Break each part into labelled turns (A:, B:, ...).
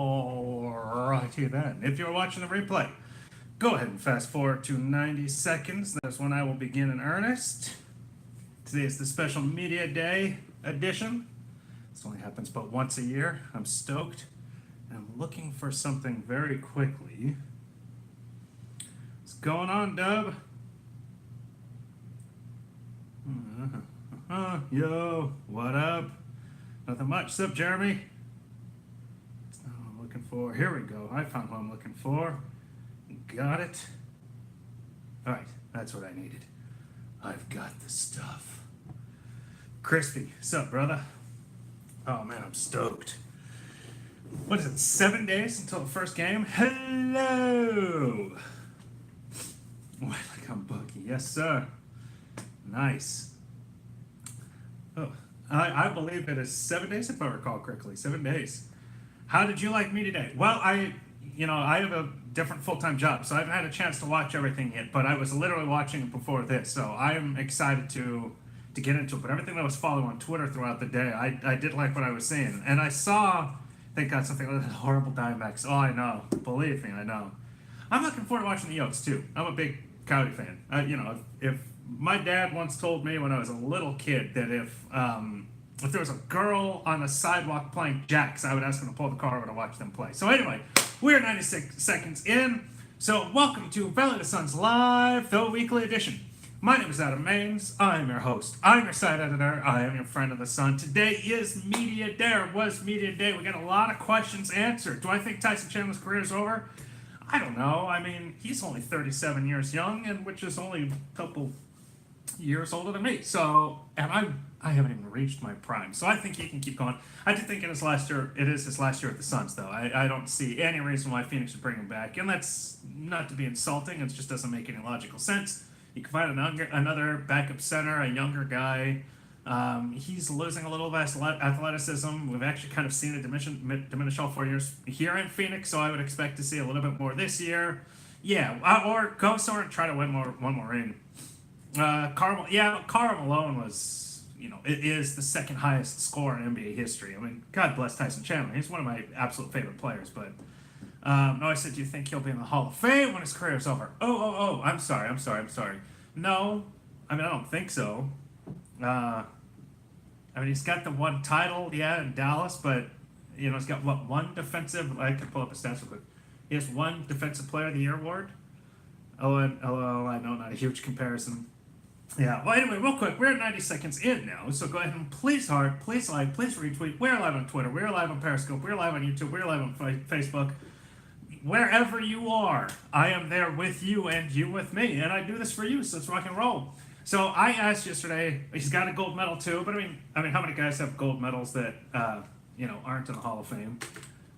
A: Alrighty then. If you're watching the replay, go ahead and fast forward to 90 seconds. That's when I will begin in earnest. Today is the special Media Day edition. This only happens but once a year. I'm stoked. And I'm looking for something very quickly. What's going on, Dub? Yo, what up? Nothing much. What's up, Jeremy? That's not what I'm looking for. Here we go. I found what I'm looking for. Got it. Alright, that's what I needed. I've got the stuff. Crispy, what's up, brother? Oh man, I'm stoked. What is it, 7 days until the first game? Hello! Like I'm buggy. Yes, sir. Nice. Oh, I believe it is 7 days, if I recall correctly. 7 days. How did you like me today? Well, I have a different full-time job, so I haven't had a chance to watch everything yet, but I was literally watching it before this, so I am excited to get into it. But everything that I was following on Twitter throughout the day, I did like what I was seeing. And I saw, thank God, something like horrible Diamondbacks. Oh, I know. Believe me, I know. I'm looking forward to watching the Yotes, too. I'm a big Coyote fan. If my dad once told me when I was a little kid that if there was a girl on the sidewalk playing jacks, I would ask him to pull the car over to watch them play. So anyway, we're 96 seconds in. So welcome to Valley of the Suns Live, the weekly edition. My name is Adam Maines. I'm your host. I'm your site editor. I am your friend of the Sun. Today is Media Day, or was Media Day. We got a lot of questions answered. Do I think Tyson Chandler's career is over? I don't know. I mean, he's only 37 years young, and which is only a couple years older than me. So, and I haven't even reached my prime. So I think he can keep going. I do think it is his last year at the Suns, though. I don't see any reason why Phoenix would bring him back. And that's not to be insulting. It just doesn't make any logical sense. You can find another backup center, a younger guy. He's losing a little of athleticism. We've actually kind of seen it diminish all 4 years here in Phoenix, so I would expect to see a little bit more this year. Yeah, or go somewhere and try to win one more ring. Karl Malone was, it is the second highest scorer in NBA history. I mean, God bless Tyson Chandler. He's one of my absolute favorite players, but no, I said, do you think he'll be in the Hall of Fame when his career is over? Oh, I'm sorry. No, I don't think so. He's got the one title, in Dallas, but, he's got, one defensive, I can pull up his stats real quick. He has one Defensive Player of the Year award. Oh, and LOL, I know, not a huge comparison. Yeah, well, anyway, real quick, we're at 90 seconds in now, so go ahead and please heart, please like, please retweet. We're live on Twitter, we're live on Periscope, we're live on YouTube, we're live on Facebook. Wherever you are, I am there with you and you with me, and I do this for you, so let's rock and roll. So I asked yesterday, he's got a gold medal too, but I mean, how many guys have gold medals that, aren't in the Hall of Fame?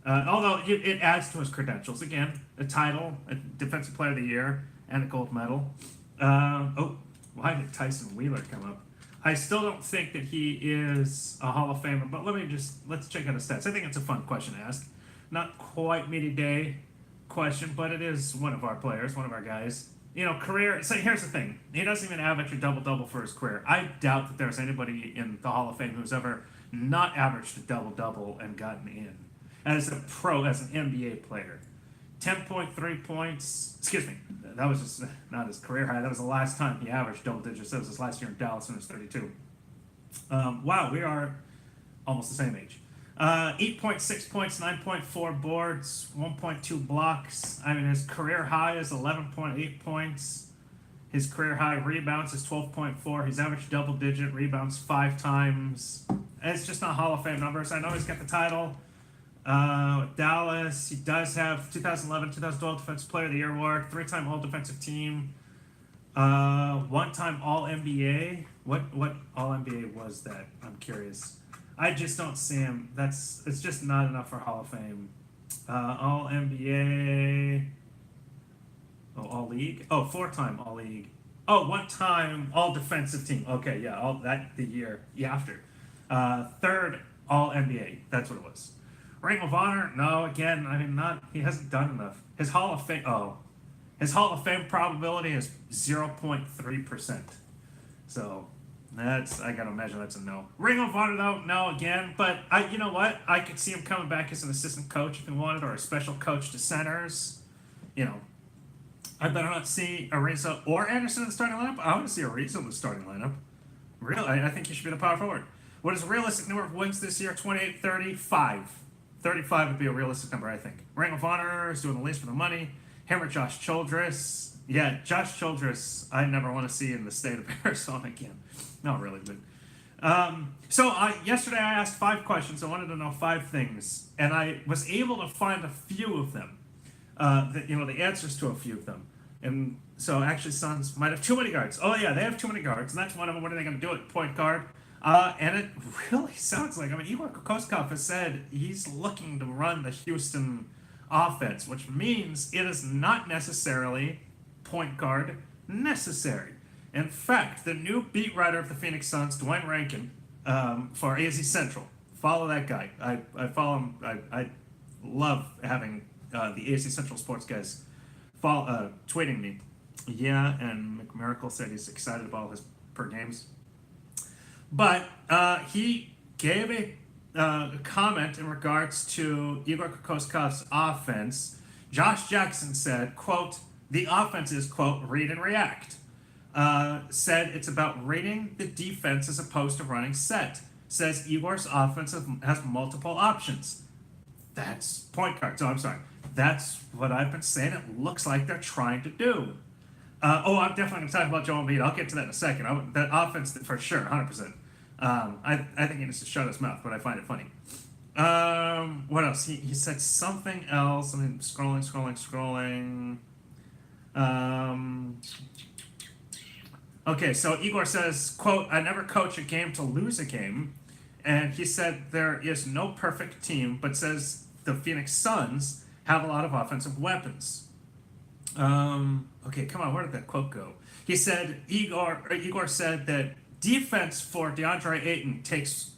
A: Although it adds to his credentials. Again, a title, a Defensive Player of the Year, and a gold medal. Why did Tyson Wheeler come up? I still don't think that he is a Hall of Famer, but let's check out his stats. I think it's a fun question to ask. Not quite Media Day question, but it is one of our players, one of our guys. Career. So here's the thing: he doesn't even average a double-double for his career. I doubt that there's anybody in the Hall of Fame who's ever not averaged a double-double and gotten in as a pro, as an NBA player. 10.3 points. Excuse me, that was just not his career high. That was the last time he averaged double digits. That was his last year in Dallas when he was 32. Wow, we are almost the same age. 8.6 points, 9.4 boards, 1.2 blocks. His career high is 11.8 points. His career high rebounds is 12.4. He's averaged double-digit rebounds 5 times. It's just not Hall of Fame numbers. I know he's got the title with Dallas. He does have 2011, 2012 Defensive Player of the Year award, 3-time All-Defensive Team, 1-time All-NBA. What All-NBA was that? I'm curious. I just don't see him. It's just not enough for Hall of Fame. All NBA. Oh, All League. Oh, 4-time All League. Oh, 1-time All Defensive Team. Okay, yeah, all that the year after. 3rd All NBA. That's what it was. Ring of Honor. No, again, not. He hasn't done enough. His Hall of Fame probability is 0.3%. So I gotta imagine that's a no. Ring of Honor though, no again. But you know what? I could see him coming back as an assistant coach if he wanted, or a special coach to centers. You know, I better not see Ariza or Anderson in the starting lineup. I want to see Ariza in the starting lineup. Really, I think he should be the power forward. What is a realistic number of wins this year? 28, 35. 35 would be a realistic number, I think. Ring of Honor is doing the least for the money. Hammer Josh Childress. Yeah, Josh Childress, I never want to see in the state of Arizona again. Not really, but. Yesterday I asked 5 questions. I wanted to know 5 things, and I was able to find a few of them. The answers to a few of them. And so actually Suns might have too many guards. Oh yeah, they have too many guards, and that's one of them. What are they going to do at point guard? And it really sounds like, Igor Kokoskov has said he's looking to run the Houston offense, which means it is not necessarily point guard necessary. In fact, the new beat writer of the Phoenix Suns, Dwayne Rankin, for AZ Central, follow that guy. I follow him. I love having the AZ Central sports guys tweeting me. Yeah, and McMiracle said he's excited about all his per games. But he gave a comment in regards to Igor Kokoskov's offense. Josh Jackson said, quote, the offense is, quote, read and react. Said it's about reading the defense as opposed to running set. Says Igor's offense has multiple options. That's point guard. So I'm sorry. That's what I've been saying. It looks like they're trying to do. I'm definitely going to talk about Joel Embiid. I'll get to that in a second. That offense, for sure, 100%. I think he needs to shut his mouth, but I find it funny. What else? He said something else. Scrolling. Okay, so Igor says, quote, I never coach a game to lose a game. And he said there is no perfect team, but says the Phoenix Suns have a lot of offensive weapons. Okay, come on, where did that quote go? He said, Igor said that defense for DeAndre Ayton takes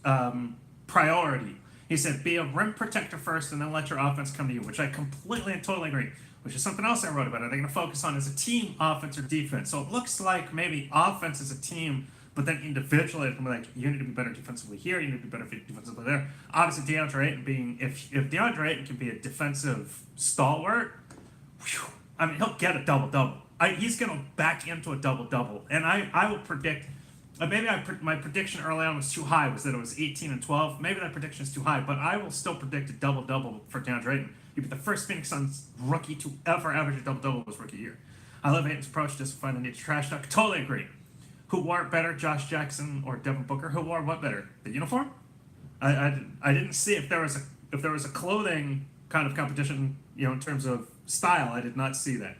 A: priority. He said, be a rim protector first and then let your offense come to you, which I completely and totally agree, which is something else I wrote about. Are they going to focus on as a team, offense or defense? So it looks like maybe offense as a team, but then individually, it's like, you need to be better defensively here, you need to be better defensively there. Obviously, DeAndre Ayton being, if DeAndre Ayton can be a defensive stalwart, he'll get a double-double. He's going to back into a double-double. And I will predict, my prediction early on was too high, was that it was 18 and 12. Maybe that prediction is too high, but I will still predict a double-double for DeAndre Ayton. He'd be the first Phoenix Suns rookie to ever average a double-double his rookie year. I love Ayton's approach, justifying the need to trash talk. Totally agree. Who wore it better, Josh Jackson or Devin Booker? Who wore what better? The uniform? I didn't see if there was a clothing kind of competition, in terms of style. I did not see that.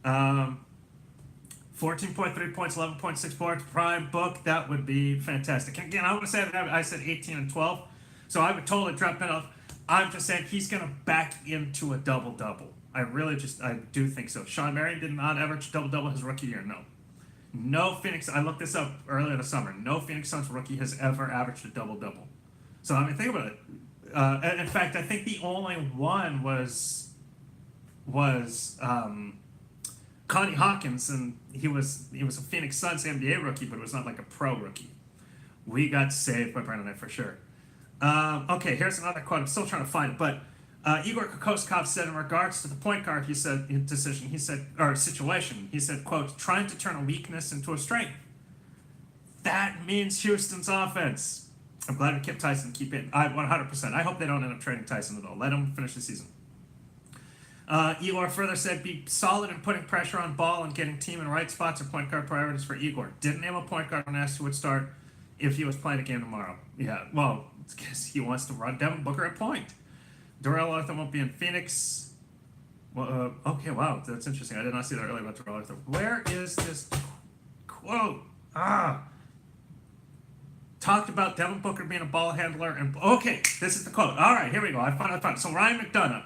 A: 14.3 points, 11.6 boards, prime book. That would be fantastic. Again, I want to say that I said 18 and 12, so I would totally drop that off. I'm just saying he's going to back into a double-double. I do think so. Sean Marion did not average double-double his rookie year, no. No Phoenix, I looked this up earlier this summer, no Phoenix Suns rookie has ever averaged a double-double. So, think about it. And in fact, I think the only one was Connie Hawkins, and he was a Phoenix Suns NBA rookie, but it was not like a pro rookie. We got saved by Brandon Knight for sure. Okay, here's another quote. I'm still trying to find it, but Igor Kokoskov said in regards to the point guard, situation, quote, trying to turn a weakness into a strength. That means Houston's offense. I'm glad we kept Tyson, keep it. 100%. I hope they don't end up trading Tyson at all. Let him finish the season. Igor further said, be solid in putting pressure on ball and getting team in right spots are point guard priorities for Igor. Didn't name a point guard when asked who would start if he was playing a game tomorrow. Yeah, well, it's because he wants to run Devin Booker at point. Darrell Arthur won't be in Phoenix. Well, okay, wow, that's interesting. I did not see that earlier about Darrell Arthur. Where is this quote? Talked about Devin Booker being a ball handler. And okay, this is the quote. All right, here we go. I found it. So Ryan McDonough.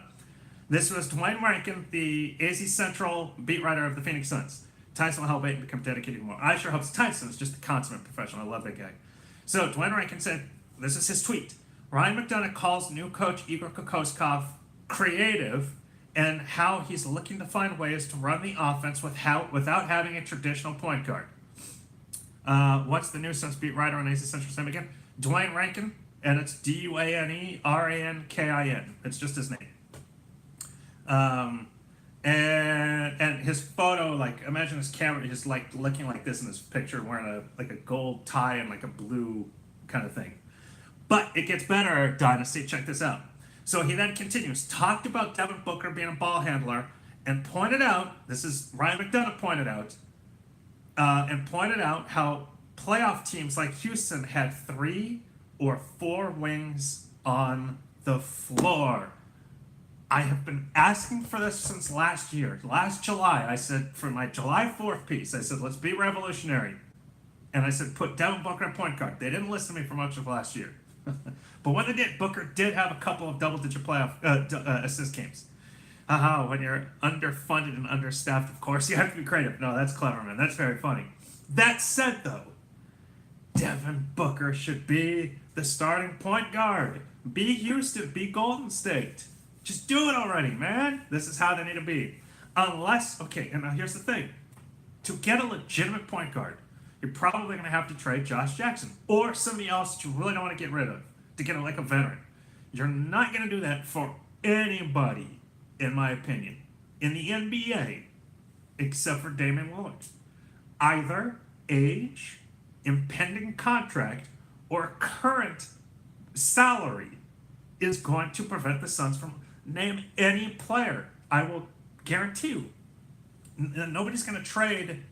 A: This was Dwayne Rankin, the AZ Central beat writer of the Phoenix Suns. Tyson will help Ayton become dedicated more. I sure hope Tyson is just a consummate professional. I love that guy. So Dwayne Rankin said, this is his tweet. Ryan McDonough calls new coach Igor Kokoskov creative and how he's looking to find ways to run the offense without having a traditional point guard. What's the new Suns beat writer on AC Central Sam again? Dwayne Rankin, and it's DuaneRankin. It's just his name. And his photo, like, imagine his camera, he's like looking like this in this picture, wearing a gold tie and like a blue kind of thing. But it gets better, Dynasty. Check this out. So he then continues, talked about Devin Booker being a ball handler, and pointed out, this is Ryan McDonough pointed out, how playoff teams like Houston had 3 or 4 wings on the floor. I have been asking for this since last year. Last July, I said, for my July 4th piece, I said, let's be revolutionary. And I said, put Devin Booker at point guard. They didn't listen to me for much of last year. But when they did, Booker did have a couple of double-digit playoff assist games. When you're underfunded and understaffed, of course, you have to be creative. No, that's clever, man. That's very funny. That said, though, Devin Booker should be the starting point guard. Be Houston. Be Golden State. Just do it already, man. This is how they need to be. Unless, okay, and now here's the thing. To get a legitimate point guard, you're probably going to have to trade Josh Jackson or somebody else that you really don't want to get rid of to get like a veteran. You're not going to do that for anybody, in my opinion, in the NBA, except for Damian Lillard. Either age, impending contract, or current salary is going to prevent the Suns from name any player. I will guarantee you. Nobody's going to trade,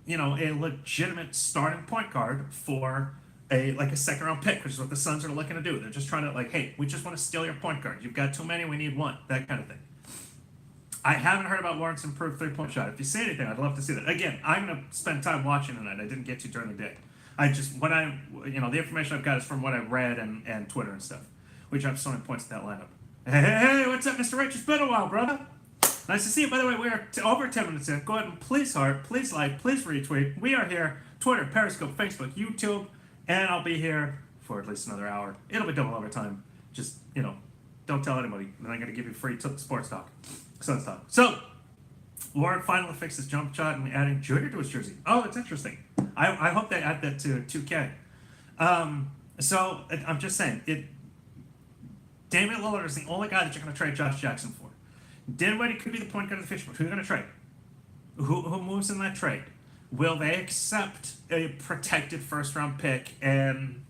A: a legitimate starting point guard for a second round pick, which is what the Suns are looking to do. They're just trying to hey, we just want to steal your point guard. You've got too many, we need one. That kind of thing. I haven't heard about Lawrence improved 3-point shot. If you say anything, I'd love to see that. Again, I'm going to spend time watching tonight. I didn't get to during the day. The information I've got is from what I read and Twitter and stuff, which have so many points in that lineup. Hey, what's up, Mr. Rich? It's been a while, brother. Nice to see you. By the way, we are over 10 minutes in. Go ahead and please heart, please like, please retweet. We are here, Twitter, Periscope, Facebook, YouTube, and I'll be here for at least another hour. It'll be double overtime. Just, don't tell anybody. Then I'm going to give you free sports talk, Suns talk. So, Warren finally fixed his jump shot and adding Junior to his jersey. Oh, that's interesting. I hope they add that to 2K. So, I'm just saying, Damian Lillard is the only guy that you're going to trade Josh Jackson for. Dinwiddie could be the point guard of the fish, but who are you going to trade? Who moves in that trade? Will they accept a protected first-round pick? And,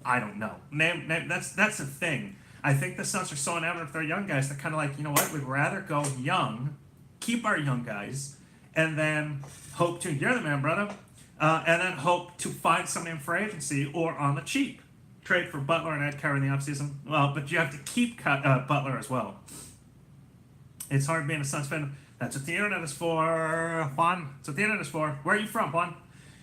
A: I don't know. That's the thing. I think the Suns are so enamored with their young guys, they're kind of like, you know what, we'd rather go young, keep our young guys, and then hope to, you're the man, brother, and then hope to find somebody in free agency or on the cheap. Trade for Butler and Ed Carey in the offseason. Well, but you have to keep Butler as well. It's hard being a Suns fan. That's what the internet is for, Juan. That's what the internet is for. Where are you from, Juan?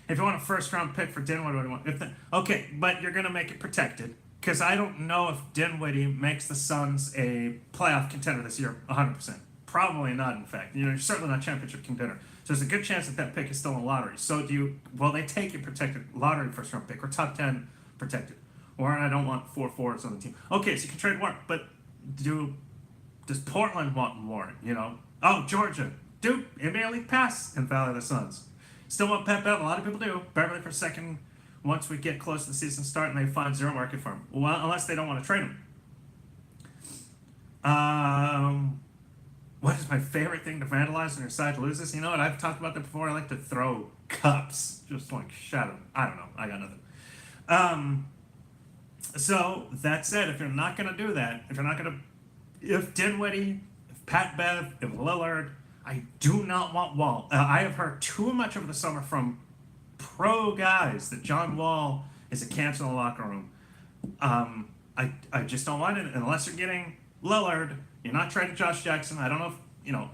A: If you want a first-round pick for Dinwiddie, what do you want? Okay, but you're going to make it protected. Because I don't know if Dinwiddie makes the Suns a playoff contender this year 100%. Probably not, in fact. You're certainly not championship contender. So there's a good chance that pick is still in the lottery. So they take a protected lottery first-round pick or top 10 protected. Or I don't want 4 fours on the team. Okay, so you can trade Warren, but does Portland want Warren, Oh, Georgia. Dude, NBA League Pass and Valley of the Suns. Still want Pat Beverly. A lot of people do. Beverly for second once we get close to the season start and they find zero market for him. Well, unless they don't want to trade him. What is my favorite thing to vandalize when your side loses? You know what? I've talked about that before. I like to throw cups. Just like shadow. I don't know. I got nothing. So, that said, if you're not going to do that, if Dinwiddie, if Pat Bev, if Lillard, I do not want Wall. I have heard too much over the summer from pro guys that John Wall is a cancer in the locker room. I just don't want it unless you're getting Lillard. You're not trading Josh Jackson. I don't know if, you know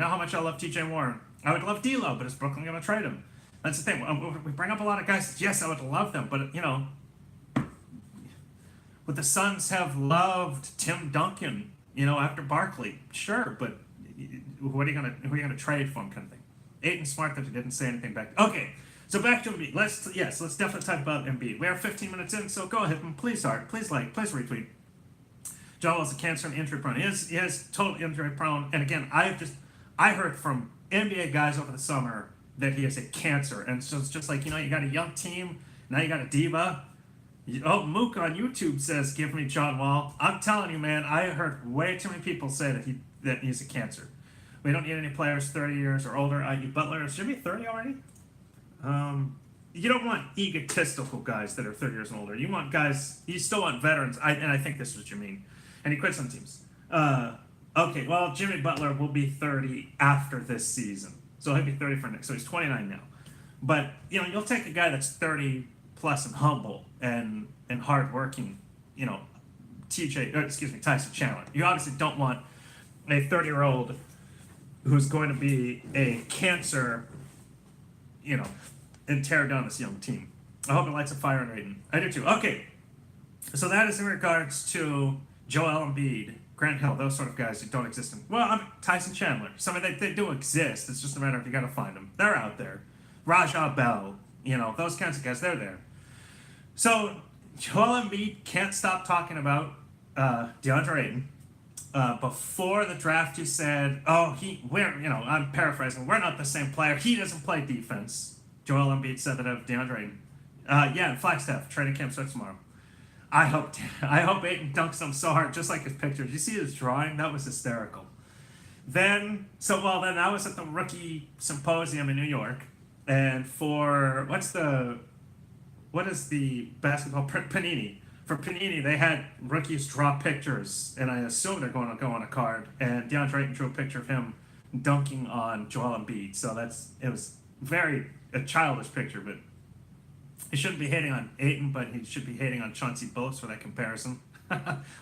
A: how much I love TJ Warren. I would love D'Lo, but is Brooklyn going to trade him? That's the thing. We bring up a lot of guys. Yes, I would love them, but, would the Suns have loved Tim Duncan, after Barkley? Sure, but who are you gonna trade for him, kind of thing? Aiton Smart that he didn't say anything back. Okay, so back to Embiid. Let's definitely talk about Embiid. We are 15 minutes in, so go ahead and please heart, please like, please retweet. John Wall's a cancer and injury prone. He is total injury prone. And again, I heard from NBA guys over the summer that he is a cancer. And so it's just like, you got a young team, now you got a diva. Oh, Mook on YouTube says, "Give me John Wall." I'm telling you, man, I heard way too many people say that he's a cancer. We don't need any players 30 years or older. Butler should be 30 already. You don't want egotistical guys that are 30 years and older. You want guys. You still want veterans. And I think this is what you mean. And he quit some teams. Okay, well, Jimmy Butler will be 30 after this season, so he'll be 30 for next. So he's 29 now. But you'll take a guy that's 30 plus and humble and hardworking. Tyson Chandler. You obviously don't want a 30-year-old who's going to be a cancer, and tear down this young team. I hope it lights a fire in Ayton. I do too. Okay, so that is in regards to Joel Embiid, Grant Hill, those sort of guys who don't exist. Tyson Chandler. Some of they do exist. It's just a matter of you got to find them. They're out there. Raja Bell, those kinds of guys, they're there. So Joel Embiid can't stop talking about DeAndre Ayton. Before the draft, you said, I'm paraphrasing, we're not the same player. He doesn't play defense. Joel Embiid said that of DeAndre Ayton. And Flagstaff, training camp starts tomorrow. I hope Ayton dunks him so hard, just like his picture. Did you see his drawing? That was hysterical. Then I was at the rookie symposium in New York, and what is the basketball Panini? For Panini, they had rookies draw pictures, and I assume they're going to go on a card. And DeAndre Ayton drew a picture of him dunking on Joel Embiid. So it was a childish picture, but he shouldn't be hating on Ayton, but he should be hating on Chauncey Billups for that comparison.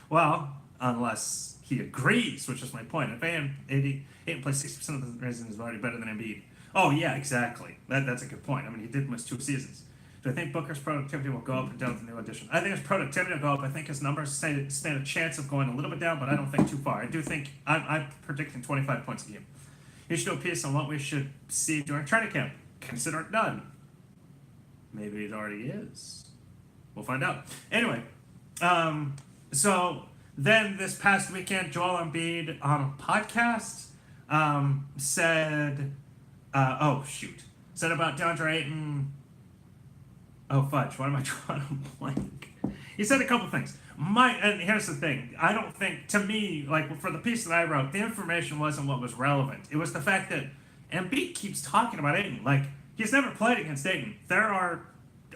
A: Well, unless he agrees, which is my point. If Ayton plays 60% of the reasons is already better than Embiid. Oh yeah, exactly. That's a good point. I mean, he did miss 2 seasons. Do I think Booker's productivity will go up and down with the new addition? I think his productivity will go up. I think his numbers stand a chance of going a little bit down, but I don't think too far. I do think I'm predicting 25 points a game. You should do a piece on what we should see during training camp. Consider it done. Maybe it already is. We'll find out. Anyway, so then this past weekend, Joel Embiid on a podcast said about DeAndre Ayton. Oh, fudge. What am I trying to blank? He said a couple things. And here's the thing. I don't think, to me, like for the piece that I wrote, the information wasn't what was relevant. It was the fact that Embiid keeps talking about Ayton. Like, he's never played against Ayton. There are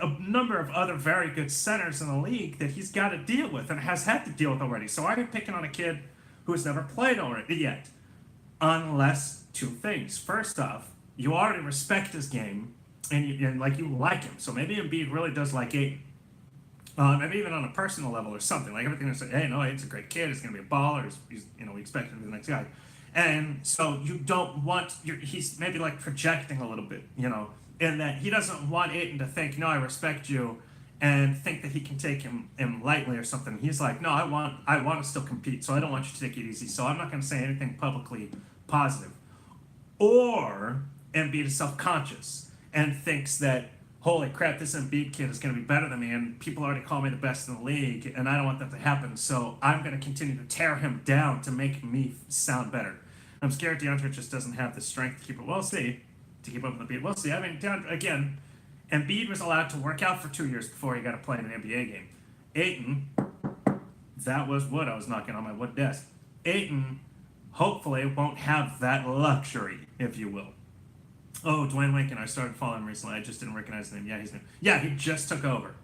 A: a number of other very good centers in the league that he's got to deal with and has had to deal with already. So why are you picking on a kid who has never played already yet? Unless 2 things. First off, you already respect his game and you like him. So maybe Embiid really does like Ayton. Maybe even on a personal level or something. Like everything is like, hey, no, Ayton's a great kid. He's going to be a baller. We expect him to be the next guy. And so you don't want, he's maybe like projecting a little bit, in that he doesn't want Ayton to think, no, I respect you, and think that he can take him lightly or something. He's like, no, I want to still compete, so I don't want you to take it easy. So I'm not going to say anything publicly positive. Or Embiid is self-conscious and thinks that, holy crap, this Embiid kid is going to be better than me, and people already call me the best in the league, and I don't want that to happen, so I'm going to continue to tear him down to make me sound better. I'm scared DeAndre just doesn't have the strength to keep it. We'll see. To keep up with Embiid. We'll see. I mean, again, Embiid was allowed to work out for 2 years before he got to play in an NBA game. Ayton, that was wood I was knocking on my wood desk. Ayton, hopefully, won't have that luxury, if you will. Oh, Dwayne Lincoln, I started following him recently. I just didn't recognize the name. Yeah, he's new. Yeah, he just took over.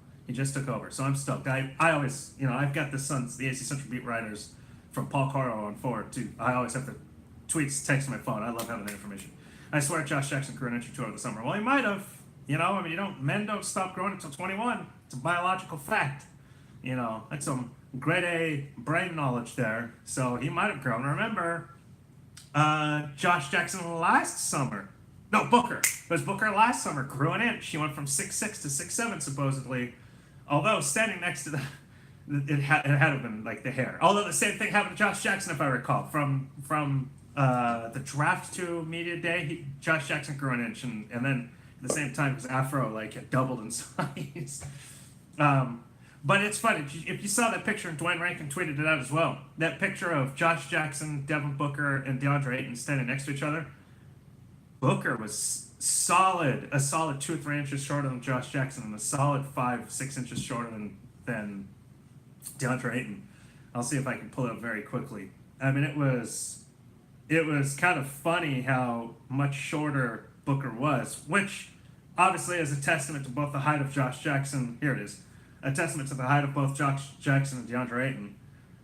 A: So I'm stoked. I always, I've got the AC Central beat writers from Paul Caro on forward, too. I always have the tweets, text my phone. I love having that information. I swear Josh Jackson grew an inch or 2 over the summer. Well, he might have. Men don't stop growing until 21. It's a biological fact. That's some grade A brain knowledge there. So he might have grown. Remember, Josh Jackson last summer. No, Booker. It was Booker last summer grew an inch. He went from 6'6" to 6'7", supposedly. Although standing next to it had to have been like the hair. Although the same thing happened to Josh Jackson, if I recall, from the draft to media day, Josh Jackson grew an inch, and then at the same time his afro had doubled in size. But it's funny if you saw that picture, and Dwayne Rankin tweeted it out as well. That picture of Josh Jackson, Devin Booker, and DeAndre Ayton standing next to each other. Booker was a solid 2 or 3 inches shorter than Josh Jackson, and a solid 5 6 inches shorter than DeAndre Ayton. I'll see if I can pull it up very quickly. I mean, it was kind of funny how much shorter Booker was, which obviously is a testament to both the height of Josh Jackson. Here it is, a testament to the height of both Josh Jackson and DeAndre Ayton.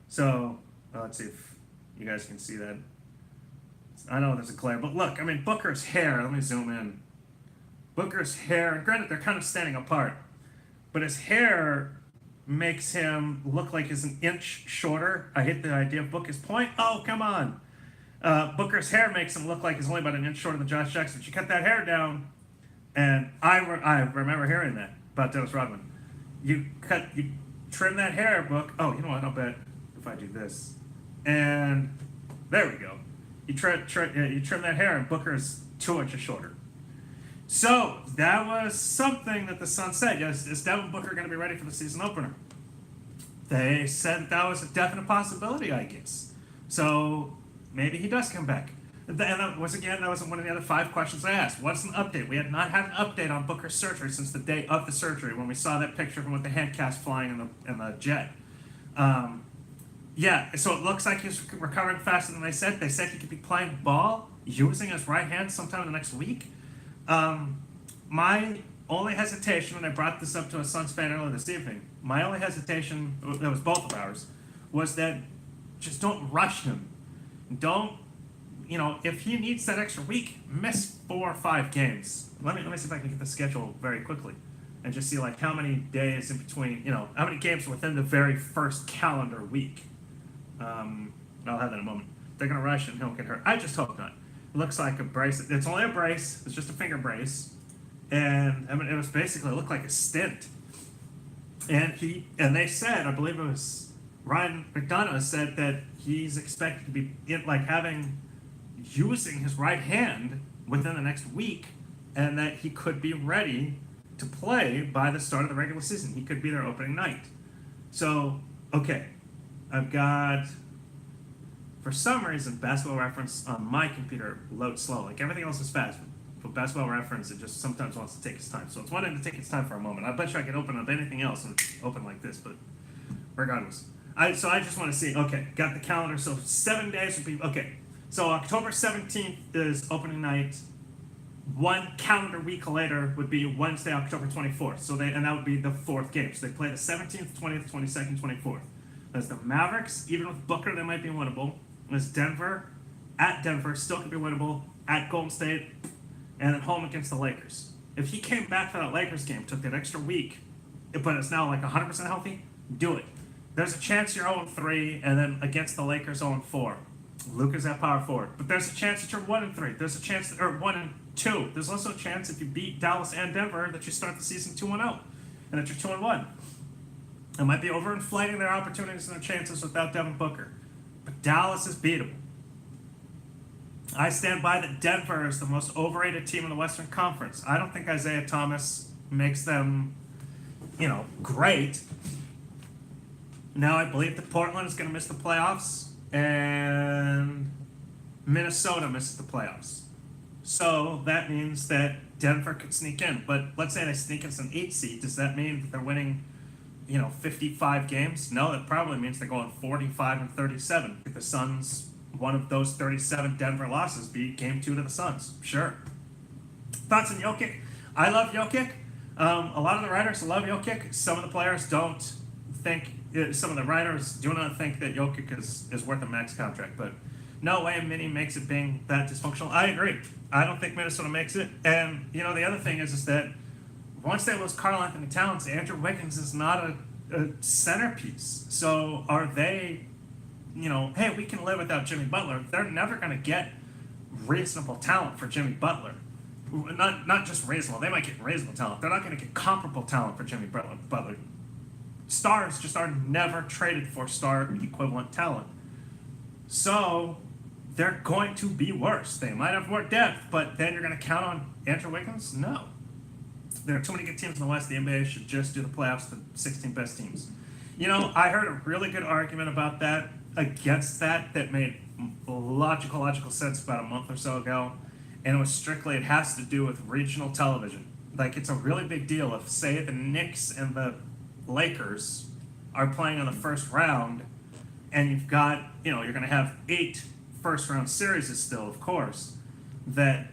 A: So let's see if you guys can see that. I know there's a glare, but look, I mean, Booker's hair. Let me zoom in. Booker's hair. Granted, they're kind of standing apart, but his hair makes him look like he's an inch shorter. I hate the idea of Booker's point. Oh, come on. Booker's hair makes him look like he's only about an inch shorter than Josh Jackson. But you cut that hair down, and I remember hearing that about Dennis Rodman. You trim that hair, Book. Oh, you know what? I'll bet if I do this, and there we go. You trim that hair, and Booker's 2 inches shorter. So that was something that the Suns said. Yes, is Devin Booker going to be ready for the season opener? They said that was a definite possibility, I guess. So maybe he does come back. And that was one of the other 5 questions I asked. What's an update? We had not had an update on Booker's surgery since the day of the surgery when we saw that picture of him with the hand cast flying in the jet. Yeah, so it looks like he's recovering faster than they said. They said he could be playing ball using his right hand sometime in the next week. My only hesitation when I brought this up to a Suns fan earlier this evening, my only hesitation, that was both of ours, was that just don't rush him. Don't, if he needs that extra week, miss 4 or 5 games. Let me see if I can get the schedule very quickly and just see like how many days in between, how many games within the very first calendar week. I'll have that in a moment. They're going to rush and he'll get hurt. I just hope not. It looks like a brace. It's only a brace. It's just a finger brace. And I mean, it looked like a stint. And they said, I believe it was Ryan McDonough said that he's expected to be using his right hand within the next week, and that he could be ready to play by the start of the regular season. He could be there opening night. So, okay, I've got, for some reason, Basketball Reference on my computer loads slow. Like everything else is fast, but Basketball Reference, it just sometimes wants to take its time. So it's wanting to take its time for a moment. I bet you I could open up anything else and open like this, but regardless. I just want to see, okay, got the calendar. So 7 days would be, okay. So October 17th is opening night. 1 calendar week later would be Wednesday, October 24th. So and that would be the 4th game. So they play the 17th, 20th, 22nd, 24th. There's the Mavericks. Even with Booker, they might be winnable. There's Denver. At Denver, still could be winnable. At Golden State. And then home against the Lakers. If he came back for that Lakers game, took that extra week, but it's now like 100% healthy, do it. There's a chance you're 0-3, and then against the Lakers 0-4. Luka's at power forward. But there's a chance that you're 1-3. There's a chance or 1-2. There's also a chance if you beat Dallas and Denver that you start the season 2-0, and that you're 2-1. It might be overinflating their opportunities and their chances without Devin Booker. But Dallas is beatable. I stand by that Denver is the most overrated team in the Western Conference. I don't think Isaiah Thomas makes them, great. Now I believe that Portland is going to miss the playoffs, and Minnesota misses the playoffs. So that means that Denver could sneak in. But let's say they sneak in as an 8 seed. Does that mean that they're winning, 55 games? No, that probably means they're going 45-37. If the Suns, one of those 37 Denver losses, be game 2 to the Suns. Sure. Thoughts on Jokic? I love Jokic. A lot of the writers love Jokic. Some of the players don't think. Some of the writers do not think that Jokic is worth a max contract, but no way Minnie makes it being that dysfunctional. I agree. I don't think Minnesota makes it. And, the other thing is that once they lose Karl-Anthony Towns, Andrew Wiggins is not a centerpiece. So are they, hey, we can live without Jimmy Butler. They're never going to get reasonable talent for Jimmy Butler. Not just reasonable. They might get reasonable talent. They're not going to get comparable talent for Jimmy Butler. Stars just are never traded for star equivalent talent. So they're going to be worse. They might have more depth, but then you're going to count on Andrew Wiggins? No. There are too many good teams in the West. The NBA should just do the playoffs, the 16 best teams. I heard a really good argument about that, against that made logical sense about a month or so ago. and it has to do with regional television. Like, it's a really big deal if, say, the Knicks and the Lakers are playing in the first round, and you've got, you're going to have 8 first round series still, of course, that,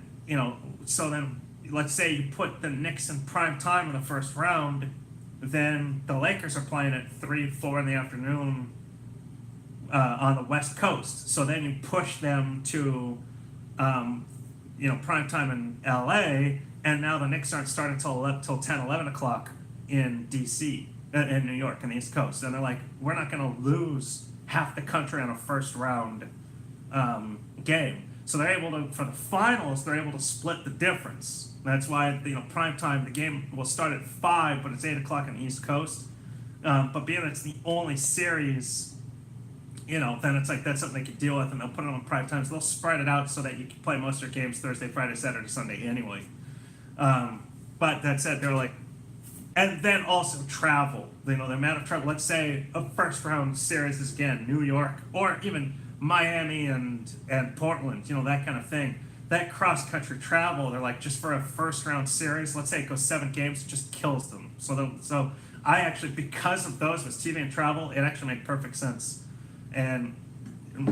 A: so then let's say you put the Knicks in prime time in the first round, then the Lakers are playing at 3, 4 in the afternoon on the West Coast. So then you push them to, prime time in LA, and now the Knicks aren't starting till 10, 11 o'clock in DC, in New York, on the East Coast. And they're like, we're not going to lose half the country on a first round game. So they're able to, for the finals, they're able to split the difference. That's why, prime time, the game will start at 5, but it's 8 o'clock on the East Coast. But being that it's the only series, then it's like that's something they could deal with, and they'll put it on prime time. So they'll spread it out so that you can play most of their games Thursday, Friday, Saturday, Sunday anyway. But that said, they're like, and then also travel. The amount of travel. Let's say a first round series is again New York or even Miami and Portland. That kind of thing. That cross country travel, they're like, just for a first round series, let's say it goes 7 games, it just kills them. So I actually, because of those with TV and travel, it actually made perfect sense. And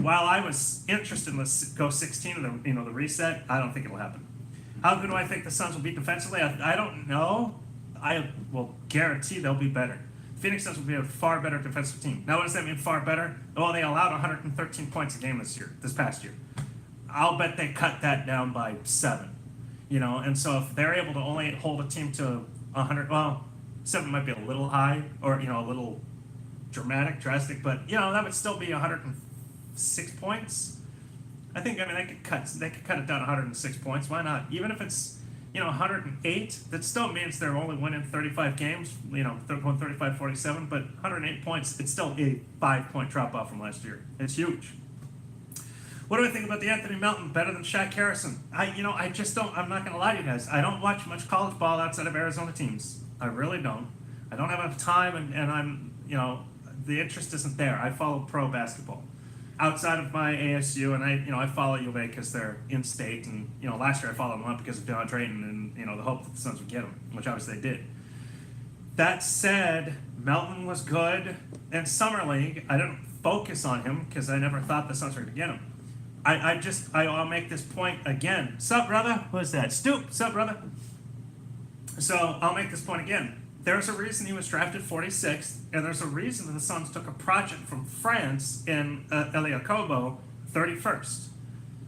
A: while I was interested in the go 16 the reset, I don't think it'll happen. How good do I think the Suns will be defensively? I don't know. I will guarantee they'll be better. Phoenix Suns will be a far better defensive team. Now, what does that mean, far better? Well, they allowed 113 points a game this past year. I'll bet they cut that down by 7. And so if they're able to only hold a team to 100, well, 7 might be a little high or, a little drastic, but, that would still be 106 points. I think, they could cut it down 106 points. Why not? Even if it's, 108, that still means they're only winning 35 games, they're going 35-47, but 108 points, it's still a 5-point drop off from last year. It's huge. What do I think about the Anthony Melton? Better than Shaq Harrison? I just don't, I'm not going to lie to you guys. I don't watch much college ball outside of Arizona teams. I really don't. I don't have enough time, and I'm, the interest isn't there. I follow pro basketball outside of my ASU, and I follow U of A because they're in state, and last year I followed them up because of DeAndre and the hope that the Suns would get him, which obviously they did. That said, Melton was good, and Summer League, I didn't focus on him because I never thought the Suns were going to get him. I'll make this point again. Sup, brother? Who's that? Stoop. Sup, brother? So I'll make this point again. There's a reason he was drafted 46th, and there's a reason that the Suns took a project from France in Elie Okobo 31st.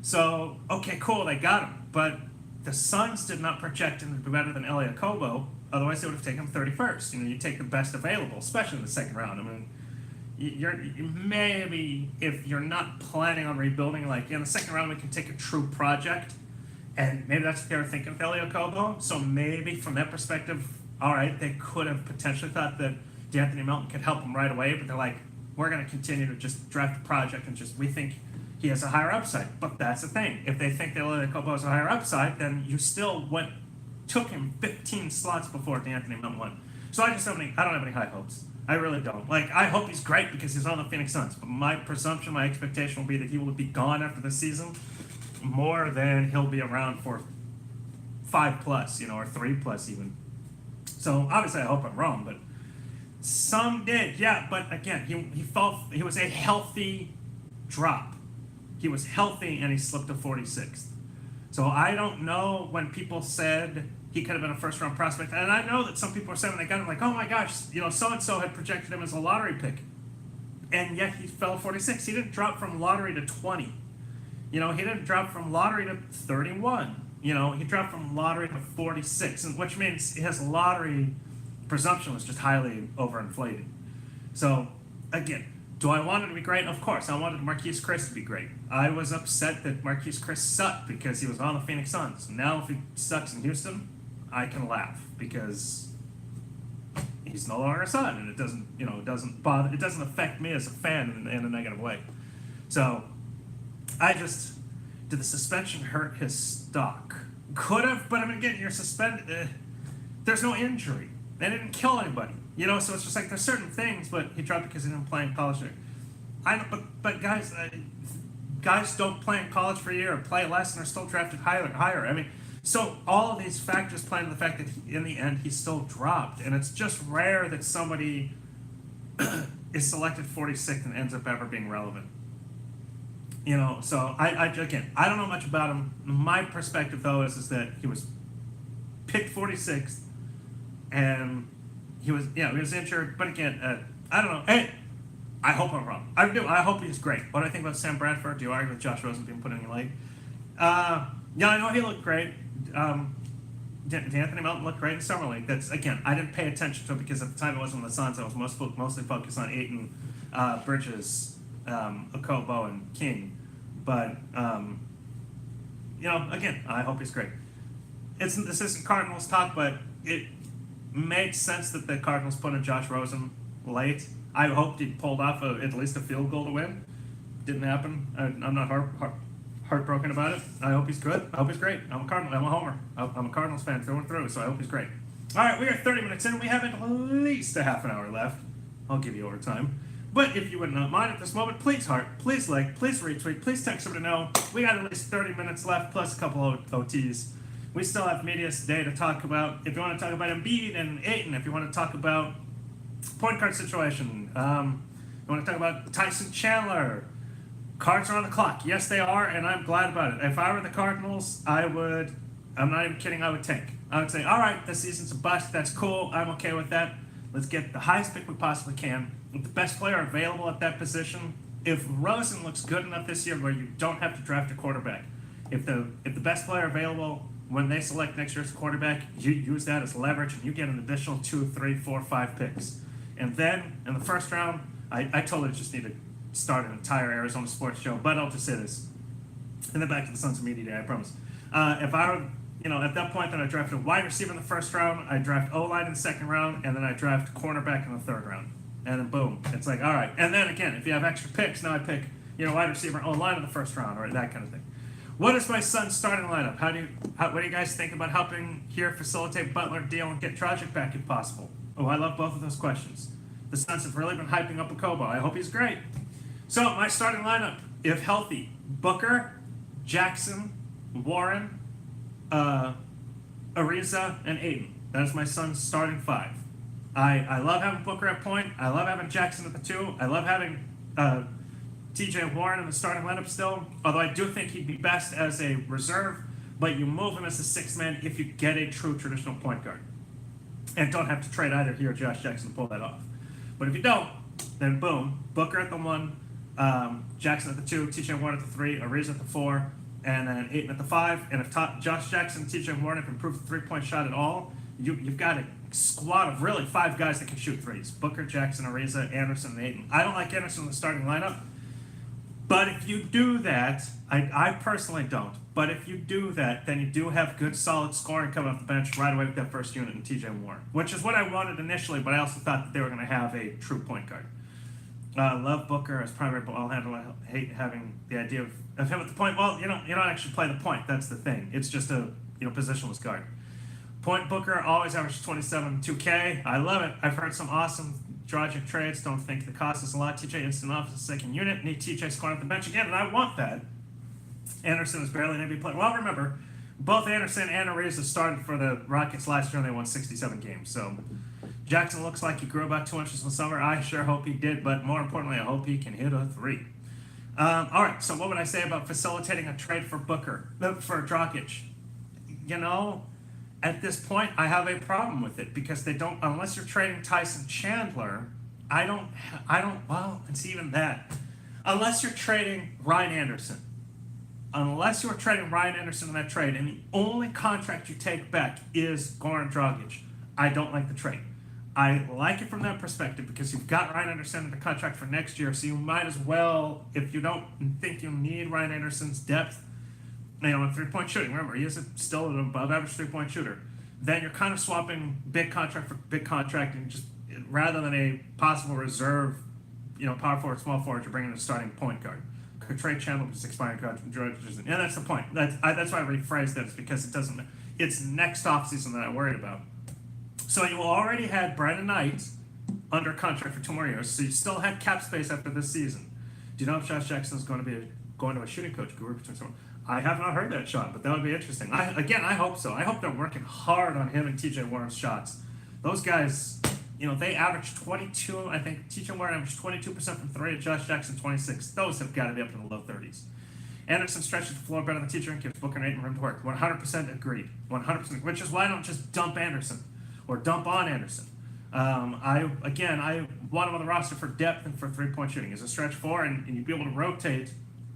A: So, okay, cool, they got him. But the Suns did not project him to be better than Elie Okobo, otherwise they would have taken him 31st. You take the best available, especially in the second round. Maybe if you're not planning on rebuilding, like in the second round we can take a true project, and maybe that's what they were thinking with Elie Okobo. So maybe from that perspective, all right, they could have potentially thought that DeAnthony Melton could help them right away, but they're like, we're going to continue to just draft a project and we think he has a higher upside. But that's the thing. If they think that Elie Okobo has a higher upside, then you still took him 15 slots before DeAnthony Melton went. So I don't have any high hopes. I really don't. I hope he's great because he's on the Phoenix Suns. But my presumption, my expectation will be that he will be gone after the season more than he'll be around for 5+, or 3+ even. So obviously I hope I'm wrong, but some did. Yeah, but again, he was a healthy drop. He was healthy and he slipped to 46th. So I don't know when people said he could have been a first-round prospect. And I know that some people are saying when they got him, like, oh my gosh, so-and-so had projected him as a lottery pick. And yet he fell 46. He didn't drop from lottery to 20. He didn't drop from lottery to 31. He dropped from lottery to 46, which means his lottery presumption was just highly overinflated. So, again, do I want it to be great? Of course. I wanted Marquise Chriss to be great. I was upset that Marquise Chriss sucked because he was on the Phoenix Suns. Now, if he sucks in Houston, I can laugh because he's no longer a Sun, and it doesn't bother. It doesn't affect me as a fan in a negative way. So, did the suspension hurt his stock? Could have, but again, you're suspended. There's no injury. They didn't kill anybody. So it's just like there's certain things, but he dropped because he didn't play in college. But guys, guys don't play in college for a year or play less and are still drafted higher. I mean, so all of these factors play into the fact that in the end he still dropped, and it's just rare that somebody is selected 46th and ends up ever being relevant. So again, I don't know much about him. My perspective though is that he was picked 46th, and he was injured. But again, I don't know. Hey, I hope I'm wrong. I do. I hope he's great. What do I think about Sam Bradford? Do you argue with Josh Rosen being put in the league? Yeah, I know he looked great. D'Anthony Melton looked great in summer league. That's again, I didn't pay attention to it because at the time it wasn't the Suns. I was mostly focused on Ayton, Bridges, Okobo, and King. But again, I hope he's great. This isn't Cardinals talk, but it made sense that the Cardinals put in Josh Rosen late. I hoped he pulled off at least a field goal to win. Didn't happen. I'm not heartbroken about it. I hope he's good. I hope he's great. I'm a homer. I'm a Cardinals fan through and through, so I hope he's great. All right, we are 30 minutes in. We have at least a half an hour left. I'll give you overtime. But if you would not mind at this moment, please heart, please like, please retweet, please text somebody to know. We got at least 30 minutes left, plus a couple of OTs. We still have media today to talk about. If you want to talk about Embiid and Ayton, if you want to talk about point guard situation, you want to talk about Tyson Chandler, cards are on the clock. Yes, they are, and I'm glad about it. If I were the Cardinals, I'm not even kidding, I would tank. I would say, all right, this season's a bust. That's cool. I'm okay with that. Let's get the highest pick we possibly can. With the best player available at that position, if Rosen looks good enough this year where you don't have to draft a quarterback, if the best player available when they select next year's quarterback, you use that as leverage and you get an additional 2, 3, 4, 5 picks. And then in the first round, I totally just need to start an entire Arizona sports show, but I'll just say this. And then back to the Suns Media Day, I promise. If I were, at that point, then I drafted a wide receiver in the first round, I draft O-line in the second round, and then I draft cornerback in the third round. And then boom, it's like, all right. And then again, if you have extra picks, now I pick, wide receiver O-line in the first round, or that kind of thing. What is my Suns starting lineup? What do you guys think about helping here facilitate Butler deal and get Dragic back if possible? Oh, I love both of those questions. The Suns have really been hyping up Okobo. I hope he's great. So my starting lineup, if healthy, Booker, Jackson, Warren, Ariza, and Ayton. That is my Suns starting five. I love having Booker at point. I love having Jackson at the 2. I love having TJ Warren in the starting lineup still, although I do think he'd be best as a reserve, but you move him as a sixth man if you get a true traditional point guard. And don't have to trade either he or Josh Jackson to pull that off. But if you don't, then boom, Booker at the 1, Jackson at the 2, TJ Warren at the 3, Ariza at the 4, and then Ayton at the 5. And if Josh Jackson and TJ Warren have improved the three-point shot at all, you've got a squad of really 5 guys that can shoot threes. Booker, Jackson, Ariza, Anderson, and Ayton. I don't like Anderson in the starting lineup, but if you do that, I personally don't, but if you do that, then you do have good, solid scoring coming off the bench right away with that first unit in TJ Warren, which is what I wanted initially, but I also thought that they were going to have a true point guard. Love Booker as primary ball handler. I hate having the idea of him at the point. Well, you don't actually play the point. That's the thing. It's just a positionless guard. Point Booker always averages 27 2K. I love it. I've heard some awesome Dragic trades. Don't think the cost is a lot. TJ instant off as a second unit. Need TJ scoring off the bench again, and I want that. Anderson is barely an NBA player. Well, remember, both Anderson and Ariza started for the Rockets last year, and they won 67 games. So Jackson looks like he grew about 2 inches in the summer. I sure hope he did, but more importantly, I hope he can hit a 3. All right, so what would I say about facilitating a trade for Dragic? At this point, I have a problem with it because they don't, unless you're trading Tyson Chandler, it's even that. Unless you're trading Ryan Anderson. Unless you're trading Ryan Anderson in that trade, and the only contract you take back is Goran Dragic, I don't like the trade. I like it from that perspective because you've got Ryan Anderson in the contract for next year, so you might as well, if you don't think you need Ryan Anderson's depth, in three-point shooting, remember, he is still an above-average three-point shooter, then you're kind of swapping big contract for big contract, and just rather than a possible reserve, power forward, small forward, you're bringing in a starting point guard. Could trade Chandler with his expiring contract. Yeah, that's the point. That's why I rephrased that, because it's next offseason that I worried about. So you already had Brandon Knight under contract for 2 more years, so you still had cap space after this season. Do you know if Josh Jackson is going to be going to a shooting coach guru between someone. I have not heard that, Sean, but that would be interesting. I hope so. I hope they're working hard on him and TJ Warren's shots. Those guys, they average 22. I think TJ Warren averaged 22% from three, and Josh Jackson 26. Those have got to be up in the low 30s. Anderson stretches the floor better than TJ and gives Booker and Ayton room to work. 100% agreed. 100%, which is why I don't just dump Anderson or dump on Anderson. I want him on the roster for depth and for three-point shooting. As a stretch four, and you'd be able to rotate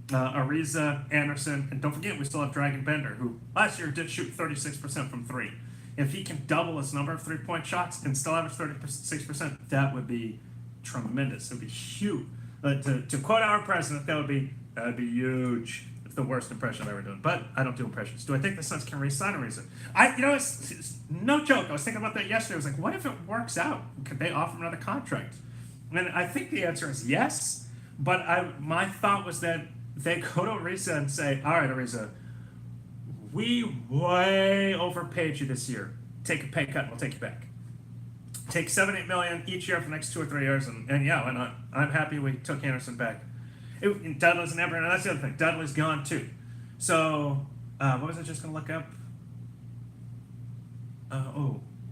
A: Ariza, Anderson, and don't forget we still have Dragon Bender, who last year did shoot 36% from three. If he can double his number of three-point shots and still average 36%, that would be tremendous. It would be huge. To quote our president, that'd be huge. It's the worst impression I've ever done. But I don't do impressions. Do I think the Suns can re-sign Ariza? It's no joke. I was thinking about that yesterday. I was like, what if it works out? Could they offer him another contract? And I think the answer is yes. But my thought was that they go to Ariza and say, all right, Ariza, we way overpaid you this year. Take a pay cut and we'll take you back. Take $7-8 million each year for the next 2 or 3 years, and yeah, why not? I'm happy we took Anderson back. Dudley's and Everett, and that's the other thing. Dudley's gone too. So, what was I just going to look up?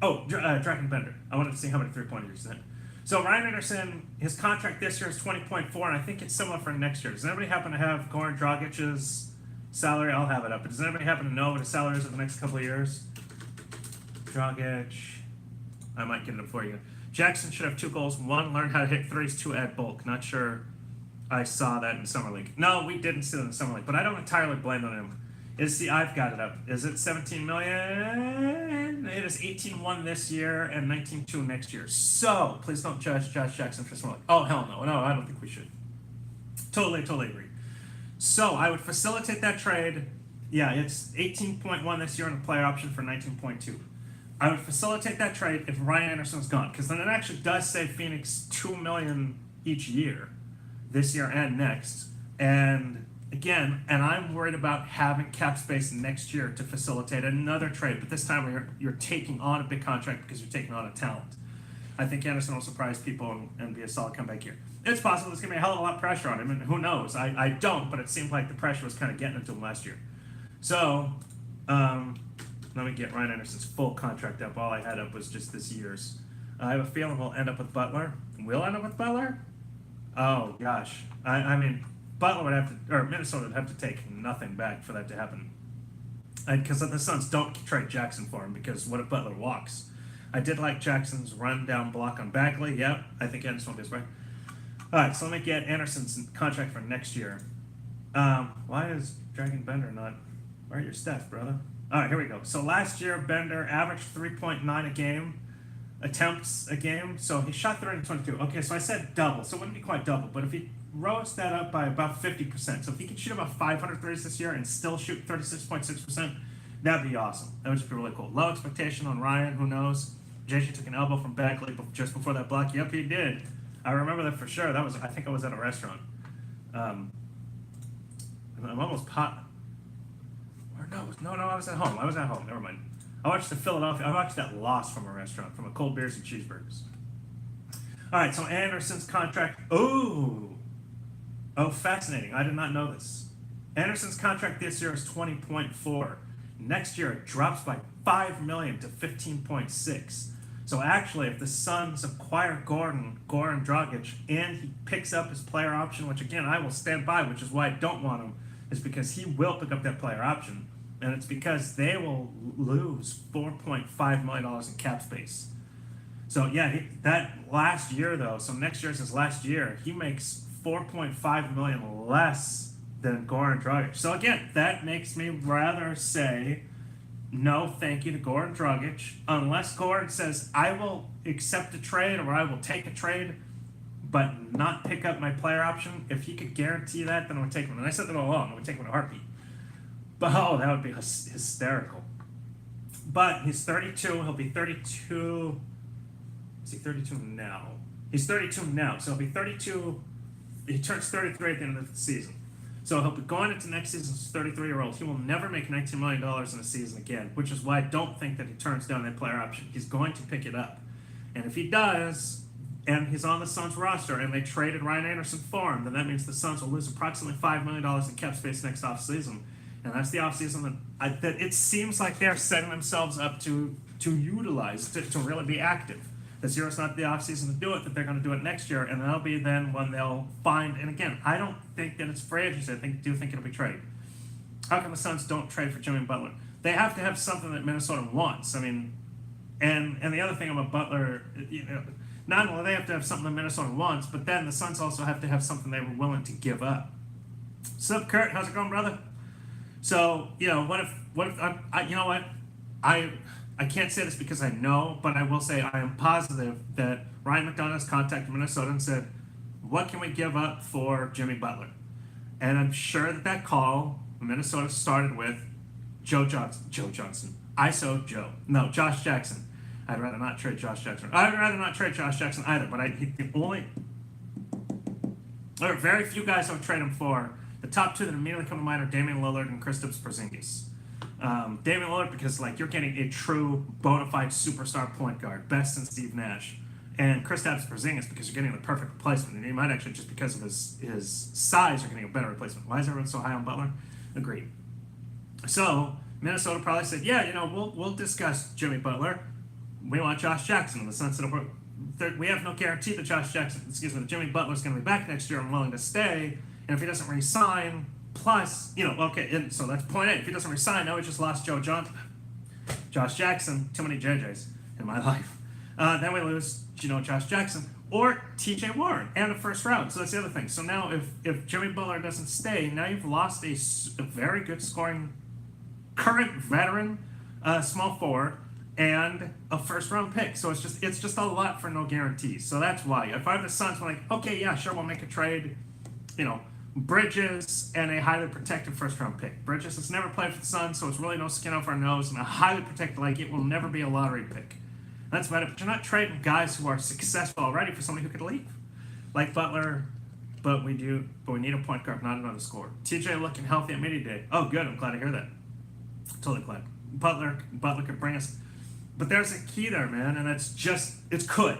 A: Dragon Bender. I wanted to see how many three-pointers he's in. So Ryan Anderson, his contract this year is 20.4, and I think it's similar for next year. Does anybody happen to have Goran Dragic's salary? I'll have it up. But does anybody happen to know what his salary is in the next couple of years? Dragic. I might get it up for you. Jackson should have 2 goals. 1, learn how to hit threes. 2, add bulk. Not sure I saw that in Summer League. No, we didn't see that in Summer League, but I don't entirely blame on him. I've got it up. Is it 17 million? It is 18.1 this year and 19.2 next year. So please don't judge Josh Jackson for Summer League. Oh, hell no. No, I don't think we should. Totally agree. So I would facilitate that trade. Yeah, it's 18.1 this year and a player option for 19.2. I would facilitate that trade if Ryan Anderson's gone, because then it actually does save Phoenix $2 million each year, this year and next. And again, I'm worried about having cap space next year to facilitate another trade, but this time you're taking on a big contract because you're taking on a talent. I think Anderson will surprise people and be a solid comeback year. It's possible there's going to be a hell of a lot of pressure on him, and who knows? I don't, but it seemed like the pressure was kind of getting into him last year. So, let me get Ryan Anderson's full contract up. All I had up was just this year's. I have a feeling we'll end up with Butler. We'll end up with Butler? Oh, gosh. I mean, Butler would have to, or Minnesota would have to take nothing back for that to happen. Because the Suns don't trade Jackson for him, because what if Butler walks? I did like Jackson's run-down block on Bagley. Yep, I think Anderson will be his right. All right, so let me get Anderson's contract for next year. Why is Dragon Bender not... Where are your stats, brother? All right, here we go. So last year, Bender averaged 3.9 a game, attempts a game. So he shot 322. Okay, so I said double, so it wouldn't be quite double. But if he rose that up by about 50%, so if he could shoot about 500 threes this year and still shoot 36.6%, that'd be awesome. That would just be really cool. Low expectation on Ryan, who knows? JJ took an elbow from Bagley just before that block. Yep, he did. I remember that for sure. I think I was at a restaurant. I'm almost No, I was at home. Never mind. I watched that loss from a restaurant, from a cold beers and cheeseburgers. All right, so Anderson's contract. Oh, fascinating. I did not know this. Anderson's contract this year is 20.4. Next year, it drops by $5 million to 15.6. So actually, if the Suns acquire Goran Dragic, and he picks up his player option, which again, I will stand by, which is why I don't want him, is because he will pick up that player option. And it's because they will lose $4.5 million in cap space. So yeah, that last year though, so next year is his last year, he makes $4.5 million less than Goran Dragic. So again, that makes me rather say no thank you to Goran Dragic, unless Goran says, I will accept a trade or I will take a trade, but not pick up my player option. If he could guarantee that, then I would take him. And I said that all along, I would take him in a heartbeat. But that would be hysterical. But he's 32. He'll be 32. Is he 32 now? He's 32 now. So he'll be 32. He turns 33 at the end of the season. So he'll be going into next season as a 33-year-old. He will never make $19 million in a season again, which is why I don't think that he turns down that player option. He's going to pick it up. And if he does, and he's on the Suns roster, and they traded Ryan Anderson for him, then that means the Suns will lose approximately $5 million in cap space next offseason. And that's the offseason that it seems like they're setting themselves up to utilize, to really be active. This year is not the offseason to do it, that they're going to do it next year, and that'll be then when they'll find, and again, I don't think that it's free agency, I do think it'll be trade. How come the Suns don't trade for Jimmy Butler? They have to have something that Minnesota wants. I mean, and the other thing about Butler, not only they have to have something that Minnesota wants, but then the Suns also have to have something they were willing to give up. Sup, Kurt? How's it going, brother? So, what if you know what? I can't say this because I know, but I will say I am positive that Ryan McDonough has contacted Minnesota and said, what can we give up for Jimmy Butler? And I'm sure that call, Minnesota started with Joe Johnson. ISO Joe. No, Josh Jackson. I'd rather not trade Josh Jackson. I'd rather not trade Josh Jackson either, but there are very few guys I would trade him for. The top two that immediately come to mind are Damian Lillard and Kristaps Porzingis. Damian Lillard because you're getting a true bona fide superstar point guard, best since Steve Nash, and Kristaps Porzingis because you're getting the perfect replacement, and you might actually just because of his size, you're getting a better replacement. Why is everyone so high on Butler? Agreed. So Minnesota probably said, we'll discuss Jimmy Butler. We want Josh Jackson in the sense that we have no guarantee that Jimmy Butler's going to be back next year and willing to stay. And if he doesn't re-sign, plus, so that's point A. If he doesn't resign, now we just lost Josh Jackson, too many JJs in my life. Then we lose, Josh Jackson or TJ Warren and a first round. So that's the other thing. So now if Jimmy Butler doesn't stay, now you've lost a very good scoring current veteran small forward and a first round pick. So it's just a lot for no guarantees. So that's why. If I'm the Suns, I'm like, okay, yeah, sure, we'll make a trade, Bridges and a highly protected first-round pick. Bridges has never played for the Suns, so it's really no skin off our nose, and a highly protected, it will never be a lottery pick. That's about it. But you're not trading guys who are successful already for somebody who could leave. Like Butler, but we need a point guard, not another scorer. TJ looking healthy at media day. Oh, good. I'm glad to hear that. Totally glad. Butler could bring us. But there's a key there, man, and it's could.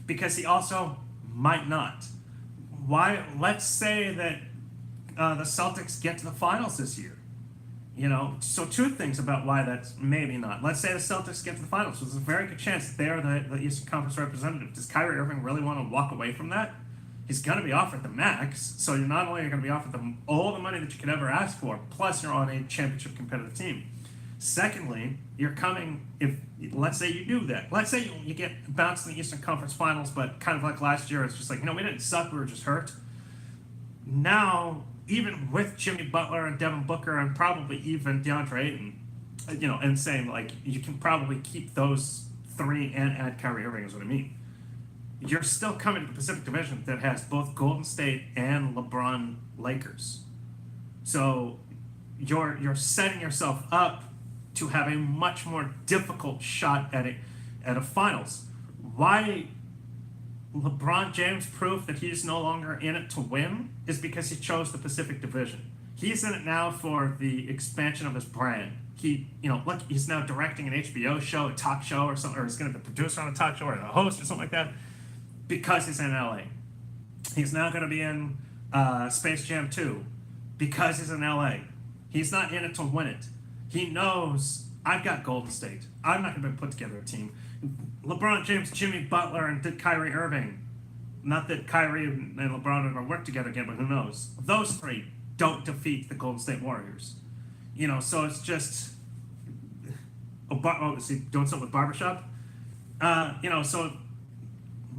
A: Because he also might not. Why? Let's say that the Celtics get to the finals this year. So two things about why that's maybe not. Let's say the Celtics get to the finals. So there's a very good chance that they are the Eastern Conference representative. Does Kyrie Irving really want to walk away from that? He's going to be offered the max. So you're not only going to be offered all the money that you could ever ask for, plus you're on a championship competitive team. Secondly, you're coming, let's say you do that. Let's say you get bounced in the Eastern Conference Finals, but kind of like last year, it's just we didn't suck, we were just hurt. Now, even with Jimmy Butler and Devin Booker and probably even DeAndre Ayton, and saying, you can probably keep those three and add Kyrie Irving is what I mean. You're still coming to the Pacific Division that has both Golden State and LeBron Lakers. So you're setting yourself up to have a much more difficult shot at a finals. Why LeBron James proved that he's no longer in it to win is because he chose the Pacific Division. He's in it now for the expansion of his brand. He's now directing an HBO show, a talk show or something, or he's going to be a producer on a talk show or a host or something like that because he's in LA. He's now going to be in Space Jam 2 because he's in LA. He's not in it to win it. He knows, I've got Golden State. I'm not going to put together a team. LeBron James, Jimmy Butler, and Kyrie Irving. Not that Kyrie and LeBron are going to work together again, but who knows? Those three don't defeat the Golden State Warriors. So it's just... doing something with Barbershop? So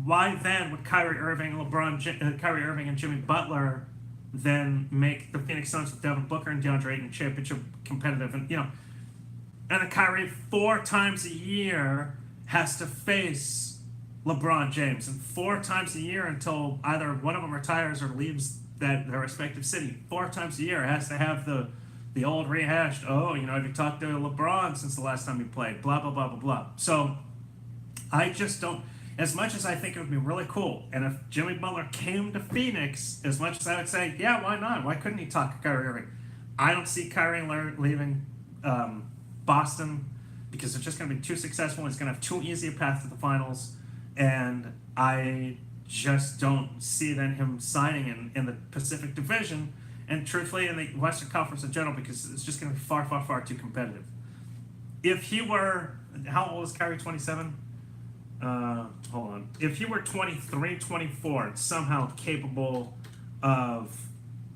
A: why then would Kyrie Irving and Jimmy Butler then make the Phoenix Suns with Devin Booker and DeAndre Ayton championship competitive? And then Kyrie 4 times a year has to face LeBron James, and 4 times a year until either one of them retires or leaves their respective city. 4 times a year has to have the old rehashed, have you talked to LeBron since the last time you played, blah, blah, blah, blah, blah. So I just don't, as much as I think it would be really cool, and if Jimmy Butler came to Phoenix, as much as I would say, yeah, why not? Why couldn't he talk to Kyrie Irving? I don't see Kyrie leaving Boston because it's just going to be too successful. He's going to have too easy a path to the finals. And I just don't see then him signing in the Pacific Division, and truthfully in the Western Conference in general, because it's just going to be far, far, far too competitive. If he were, how old is Kyrie? 27? Hold on. If he were 23, 24, somehow capable of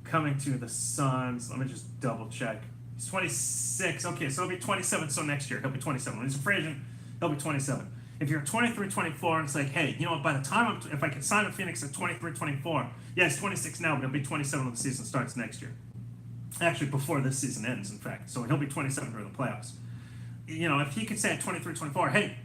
A: coming to the Suns, let me just double check. He's 26. Okay, so he'll be 27. So next year, he'll be 27. When he's a free agent, he'll be 27. If you're 23, 24, and it's like, hey, you know what, by the time, if I can sign with Phoenix at 23, 24, yeah, he's 26 now, but he'll be 27 when the season starts next year. Actually, before this season ends, in fact. So he'll be 27 during the playoffs. You know, if he could say at 23, 24, hey,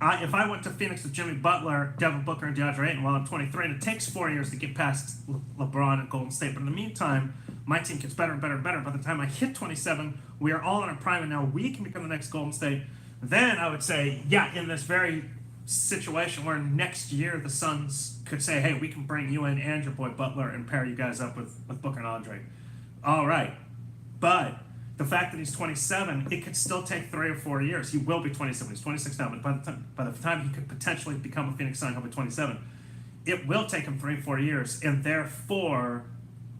A: if I went to Phoenix with Jimmy Butler, Devin Booker, and DeAndre Ayton while I'm 23, and it takes 4 years to get past LeBron and Golden State, but in the meantime, my team gets better and better and better. By the time I hit 27, we are all in our prime, and now we can become the next Golden State. Then I would say, yeah, in this very situation where next year the Suns could say, hey, we can bring you in and your boy Butler and pair you guys up with Booker and Andre. All right. But the fact that he's 27, it could still take 3 or 4 years. He will be 27. He's 26 now, but by the time he could potentially become a Phoenix Sun, he'll be 27. It will take him 3 or 4 years, and therefore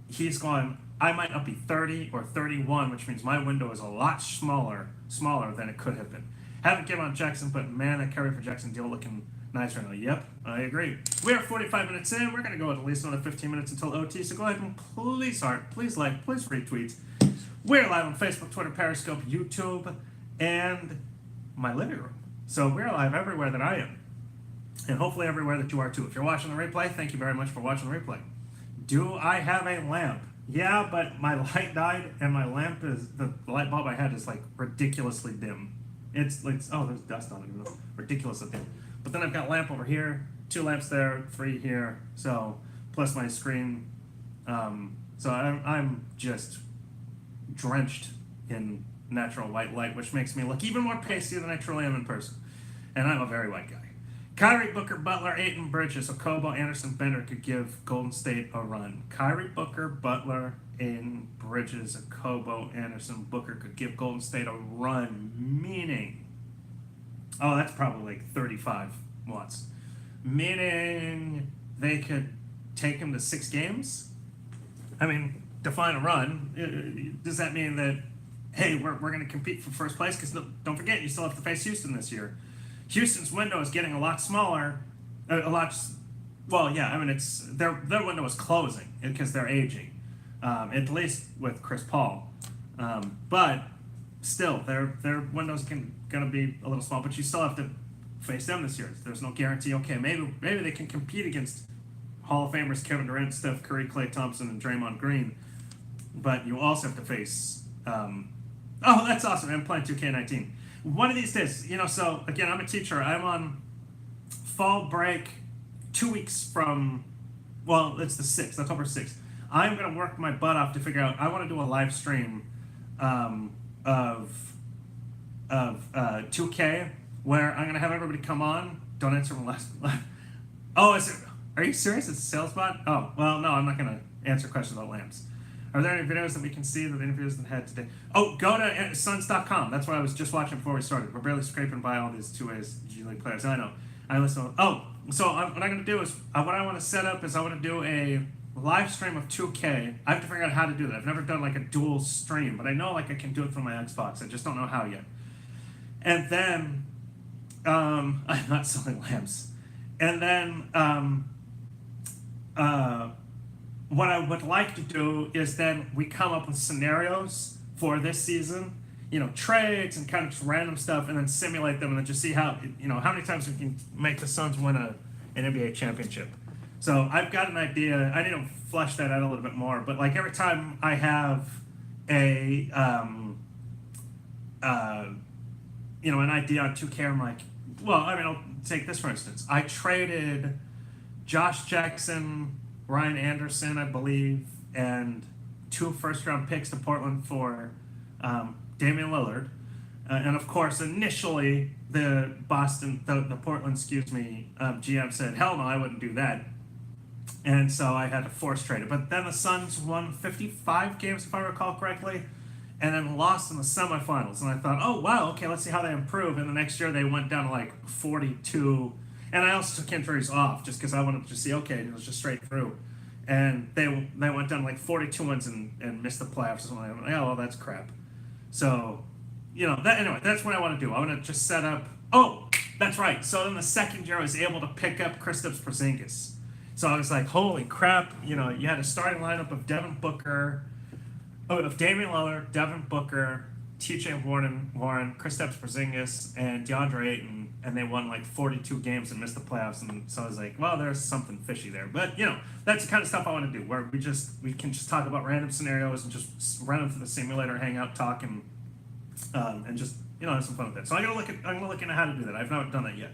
A: he's going, I might not be 30 or 31, which means my window is a lot smaller than it could have been. Haven't given on Jackson, but man, that Curry for Jackson deal looking nice right now. Yep, I agree. We are 45 minutes in. We're going to go at least another 15 minutes until OT, so go ahead and please heart, please like, please retweet. We're live on Facebook, Twitter, Periscope, YouTube, and my living room. So we're live everywhere that I am, and hopefully everywhere that you are too. If you're watching the replay, thank you very much for watching the replay. Do I have a lamp? Yeah, but my light died, and my lamp is, the light bulb I had is like ridiculously dim. It's like, oh, there's dust on it, ridiculously dim. But then I've got a lamp over here, 2 lamps there, 3 here, so plus my screen. So I'm just drenched in natural white light, which makes me look even more pasty than I truly am in person. And I'm a very white guy. Kyrie, Booker, Butler, Ayton, Bridges, Okobo, Anderson, Bender could give Golden State a run. Kyrie, Booker, Butler, Ayton, Bridges, Okobo, Anderson, Booker could give Golden State a run, meaning, oh, that's probably like 35 watts. Meaning they could take him to 6 games? I mean, define a run. Does that mean that, hey, we're going to compete for first place? Because don't forget, you still have to face Houston this year. Houston's window is getting a lot smaller, well, yeah, I mean, it's their window is closing because they're aging, at least with Chris Paul. But still, their window's going to be a little small, but you still have to face them this year. There's no guarantee, okay, maybe they can compete against Hall of Famers Kevin Durant, Steph Curry, Klay Thompson, and Draymond Green, but you also have to face, oh, that's awesome, I'm playing 2K19. One of these days, so again, I'm a teacher. I'm on fall break 2 weeks from, well, it's the 6th, October 6th. I'm going to work my butt off to figure out, I want to do a live stream of 2K where I'm going to have everybody come on. Don't answer my last. Oh, are you serious? It's a sales bot? Oh, well, no, I'm not going to answer questions about lamps. Are there any videos that we can see that the interviews that had today? Oh, go to Suns.com. That's what I was just watching before we started. We're barely scraping by all these 2A's G League players. I know. I listen. Oh, so what I'm going to do is, what I want to set up is I want to do a live stream of 2K. I have to figure out how to do that. I've never done like a dual stream, but I know like I can do it from my Xbox. I just don't know how yet. And then, I'm not selling lamps. And then, what I would like to do is then we come up with scenarios for this season, trades and kind of just random stuff, and then simulate them and then just see how many times we can make the Suns win an NBA championship. So I've got an idea. I need to flesh that out a little bit more, but like every time I have an idea on 2K, I'm like, well, I mean, I'll take this for instance. I traded Josh Jackson, Ryan Anderson, I believe, and 2 first-round picks to Portland for Damian Lillard. And, of course, initially, the Portland, GM said, hell no, I wouldn't do that. And so I had to force trade it. But then the Suns won 55 games, if I recall correctly, and then lost in the semifinals. And I thought, oh, wow, okay, let's see how they improve. And the next year they went down to like 42. And I also took injuries off just because I wanted to see, okay, it was just straight through. And they went down like 42 wins and missed the playoffs. So I'm like, oh, well, that's crap. So, anyway, that's what I want to do. I want to just set up. Oh, that's right. So then the second year, I was able to pick up Kristaps Porzingis. So I was like, holy crap! You had a starting lineup of Devin Booker, of Damian Lillard, Devin Booker, T.J. Warren, Kristaps Porzingis, and DeAndre Ayton, and they won like 42 games and missed the playoffs. And so I was like, well, there's something fishy there. But that's the kind of stuff I want to do, where we can just talk about random scenarios and just run into the simulator, hang out, talk, and just have some fun with it. So I'm gonna look into how to do that. I've not done that yet.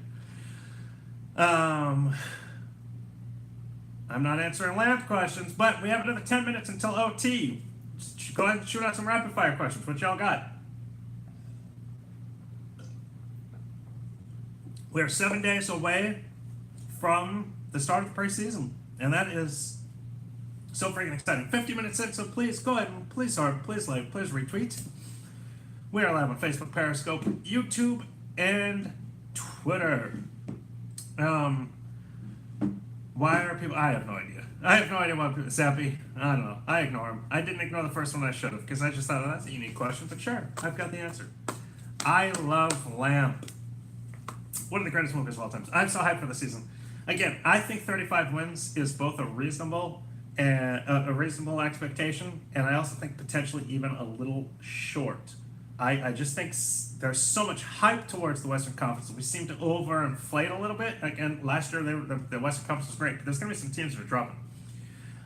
A: I'm not answering lamp questions, but we have another 10 minutes until OT. Just go ahead and shoot out some rapid fire questions. What y'all got? We're 7 days away from the start of the preseason, and that is so freaking exciting. 50 minutes in, so please go ahead and please like, please retweet. We are live on Facebook, Periscope, YouTube, and Twitter. Why are people? I have no idea. I have no idea why people. Zappy. I don't know. I ignore them. I didn't ignore the first one I should have because I just thought, oh, that's a unique question. But sure, I've got the answer. I love Lamp. One of the greatest movies of all time. I'm so hyped for the season. Again, I think 35 wins is both a reasonable expectation, and I also think potentially even a little short. I just think there's so much hype towards the Western Conference. We seem to overinflate a little bit. Again, last year the Western Conference was great, but there's going to be some teams that are dropping.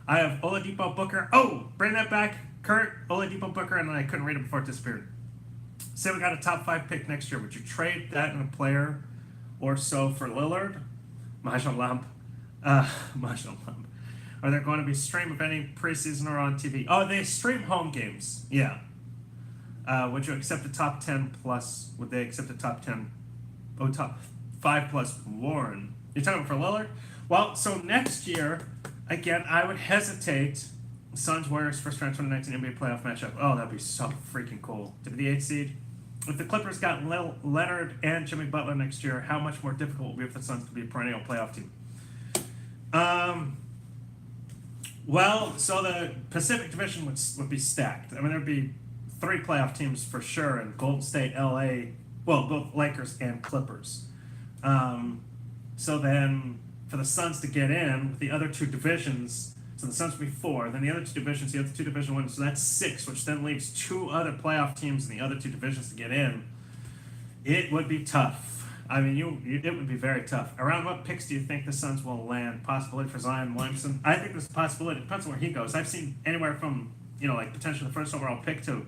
A: I have Oladipo Booker. Oh, bring that back. Kurt, Oladipo Booker, and then I couldn't read it before it disappeared. Say we got a top 5 pick next year. Would you trade that in a player or so for Lillard? Majon Lamp. Are there going to be stream of any preseason or on TV? Oh, they stream home games. Yeah. Would you accept a top 10 plus? Would they accept a top 10? Oh, top 5 plus Warren. You're talking for Lillard? Well, so next year, again, I would hesitate. Suns Warriors first round 2019 NBA playoff matchup. Oh, that'd be so freaking cool. To be the 8th seed. If the Clippers got Leonard and Jimmy Butler next year, how much more difficult would it be for the Suns to be a perennial playoff team? Well, so the Pacific Division would be stacked. I mean, there'd be 3 playoff teams for sure, in Golden State, LA, well, both Lakers and Clippers. So then for the Suns to get in with the other 2 divisions, so the Suns would be 4, then the other 2 divisions, the other 2 division winners, so that's 6, which then leaves 2 other playoff teams in the other 2 divisions to get in. It would be tough. I mean, it would be very tough. Around what picks do you think the Suns will land? Possibility for Zion Williamson? I think there's a possibility. It depends on where he goes. I've seen anywhere from, like potentially the first overall pick to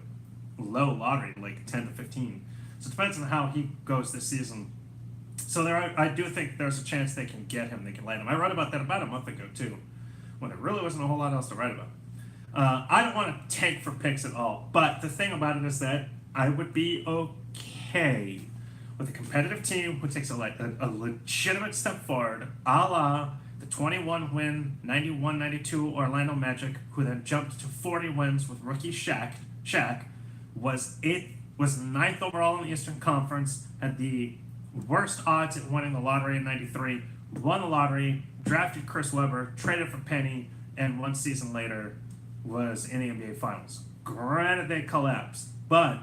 A: low lottery, like 10 to 15. So it depends on how he goes this season. So I do think there's a chance they can get him, they can land him. I wrote about that about a month ago too, when there really wasn't a whole lot else to write about. I don't want to tank for picks at all, but the thing about it is that I would be okay with a competitive team who takes a legitimate step forward, a la the 21-win 91-92 Orlando Magic, who then jumped to 40 wins with rookie Shaq, was 9th overall in the Eastern Conference, had the worst odds at winning the lottery in 93, won the lottery, drafted Chris Webber, traded for Penny, and 1 season later was in the NBA Finals. Granted, they collapsed, but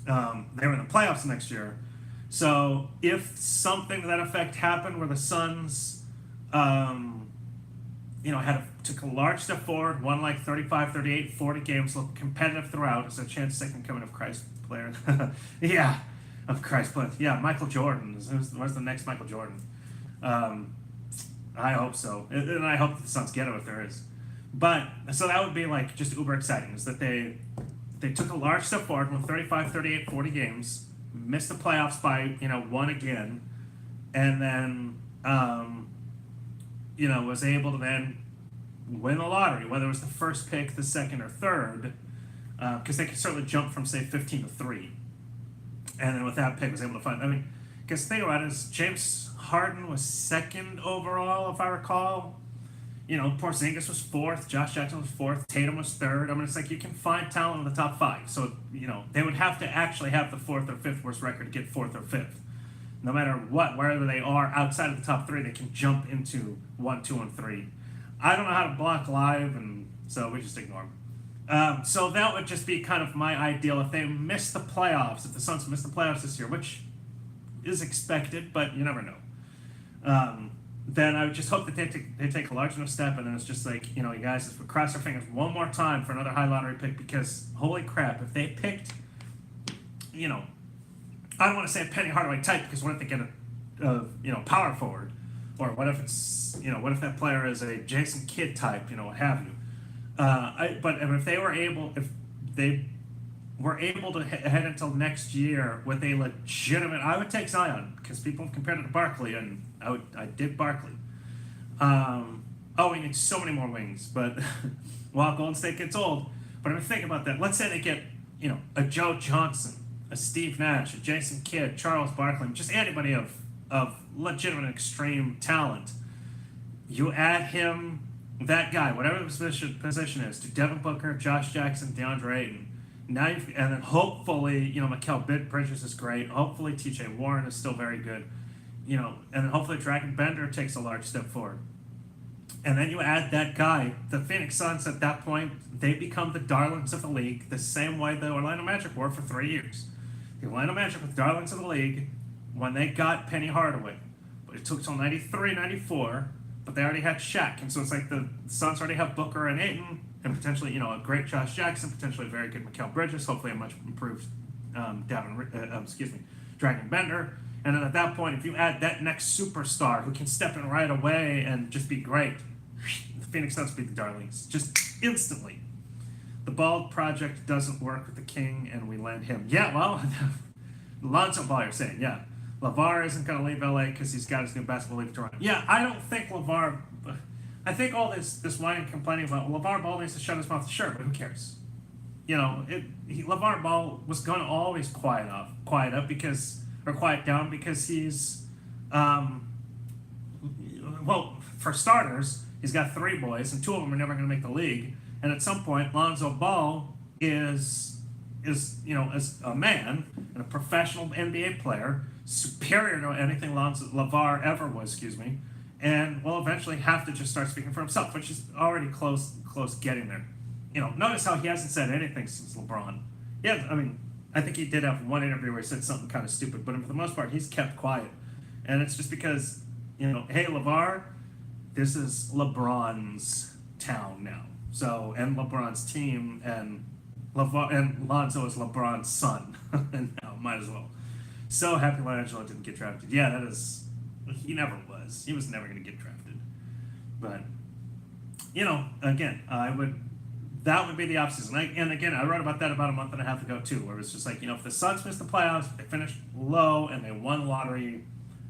A: they were in the playoffs next year. So if something to that effect happened where the Suns took a large step forward, won like 35, 38, 40 games, looked competitive throughout. There's a chance second coming of Christ player. Yeah, of Christ player. Yeah, Michael Jordan. Where's the next Michael Jordan? I hope so. And I hope the Suns get it if there is. But, so that would be like just uber exciting, is that they took a large step forward, won 35, 38, 40 games, missed the playoffs by, 1 again, and then, was able to then win the lottery, whether it was the first pick, the second, or third, because they could certainly jump from, say, 15 to 3. And then with that pick, was able to find, because the thing about it is James Harden was 2nd overall, if I recall. Porzingis was 4th, Josh Jackson was 4th, Tatum was 3rd. It's like you can find talent in the top 5. So, they would have to actually have the 4th or 5th worst record to get 4th or 5th. no matter what, wherever they are outside of the top three, they can jump into 1, 2, and 3. I don't know how to block live, and so we just ignore them. So that would just be kind of my ideal if they miss the playoffs, if the Suns miss the playoffs this year, which is expected, but you never know. Then I would just hope that they take a large enough step, and then it's just like, you guys, if we cross our fingers one more time for another high lottery pick, because holy crap, if they picked, I don't want to say a Penny Hardaway type, because what if they get a power forward, or what if it's, what if that player is a Jason Kidd type, what have you. But if they were able to head until next year with a legitimate, I would take Zion, because people have compared it to Barkley, and I did Barkley. We need so many more wings, but while Golden State gets old. But I mean, think about that. Let's say they get, a Joe Johnson, a Steve Nash, a Jason Kidd, Charles Barkley, just anybody of legitimate extreme talent. You add him, that guy, whatever the position is, to Devin Booker, Josh Jackson, DeAndre Ayton. Now and then hopefully, Mikal Bridges is great. Hopefully T.J. Warren is still very good. And then hopefully Dragon Bender takes a large step forward. And then you add that guy, the Phoenix Suns at that point, they become the darlings of the league, the same way the Orlando Magic were for 3 years. The Orlando Magic were the darlings of the league when they got Penny Hardaway. But it took till 93, 94, but they already had Shaq. And so it's like the Suns already have Booker and Ayton, and potentially, a great Josh Jackson, potentially a very good Mikal Bridges, hopefully a much improved Dragon Bender. And then at that point, if you add that next superstar who can step in right away and just be great, the Phoenix Suns beat the darlings just instantly. The Ball project doesn't work with the King, and we land him. Yeah, well, Lonzo Ball, you're saying, yeah. LeVar isn't going to leave LA because he's got his new basketball league to run. Yeah, I don't think LeVar. I think all this whining, complaining about LeVar Ball needs to shut his mouth. Sure, but who cares? LeVar Ball was going to always quiet down because he's, for starters, he's got 3 boys, and 2 of them are never going to make the league. And at some point, Lonzo Ball is as a man and a professional NBA player, superior to anything LeVar ever was, and will eventually have to just start speaking for himself, which is already close getting there. Notice how he hasn't said anything since LeBron. Yeah, I mean, I think he did have one interview where he said something kind of stupid, but for the most part, he's kept quiet. And it's just because, hey, LeVar, this is LeBron's town now. So, and LeBron's team, and Lonzo is LeBron's son. And now, might as well. So happy LiAngelo didn't get drafted. Yeah, he never was. He was never going to get drafted. But, again, that would be the offseason. And again, I wrote about that about a month and a half ago, too, where it was just like, if the Suns missed the playoffs, they finished low, and they won the lottery,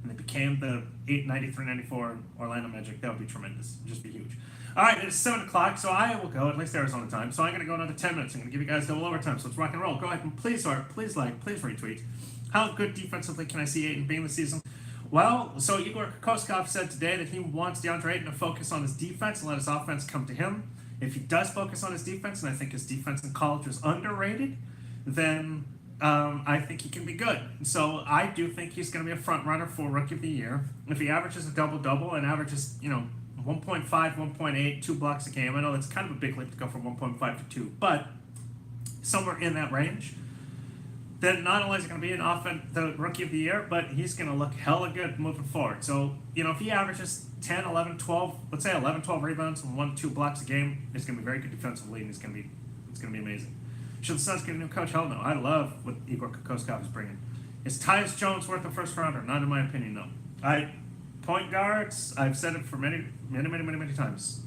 A: and they became the 93-94 Orlando Magic, that would be tremendous. It'd just be huge. All right, it's 7 o'clock, so I will go, at least Arizona time. So I'm going to go another 10 minutes. I'm going to give you guys double overtime, so let's rock and roll. Go ahead and please retweet. How good defensively can I see Ayton being this season? Well, so Igor Kokoskov said today that he wants DeAndre Ayton to focus on his defense and let his offense come to him. If he does focus on his defense, and I think his defense in college was underrated, then I think he can be good. So I do think he's going to be a front runner for Rookie of the Year. If he averages a double-double and averages, 1.5, 1.8, 2 blocks a game, I know that's kind of a big leap to go from 1.5 to 2, but somewhere in that range, then not only is he going to be the Rookie of the Year, but he's going to look hella good moving forward. So, if he averages 10, 11, 12, let's say 11, 12 rebounds and 1, 2 blocks a game, it's going to be very good defensively, and it's going to be amazing. Should the Suns get a new coach? Hell no. I love what Igor Kokoskov is bringing. Is Tyus Jones worth a first rounder? Not in my opinion, no. Point guards, I've said it for many times.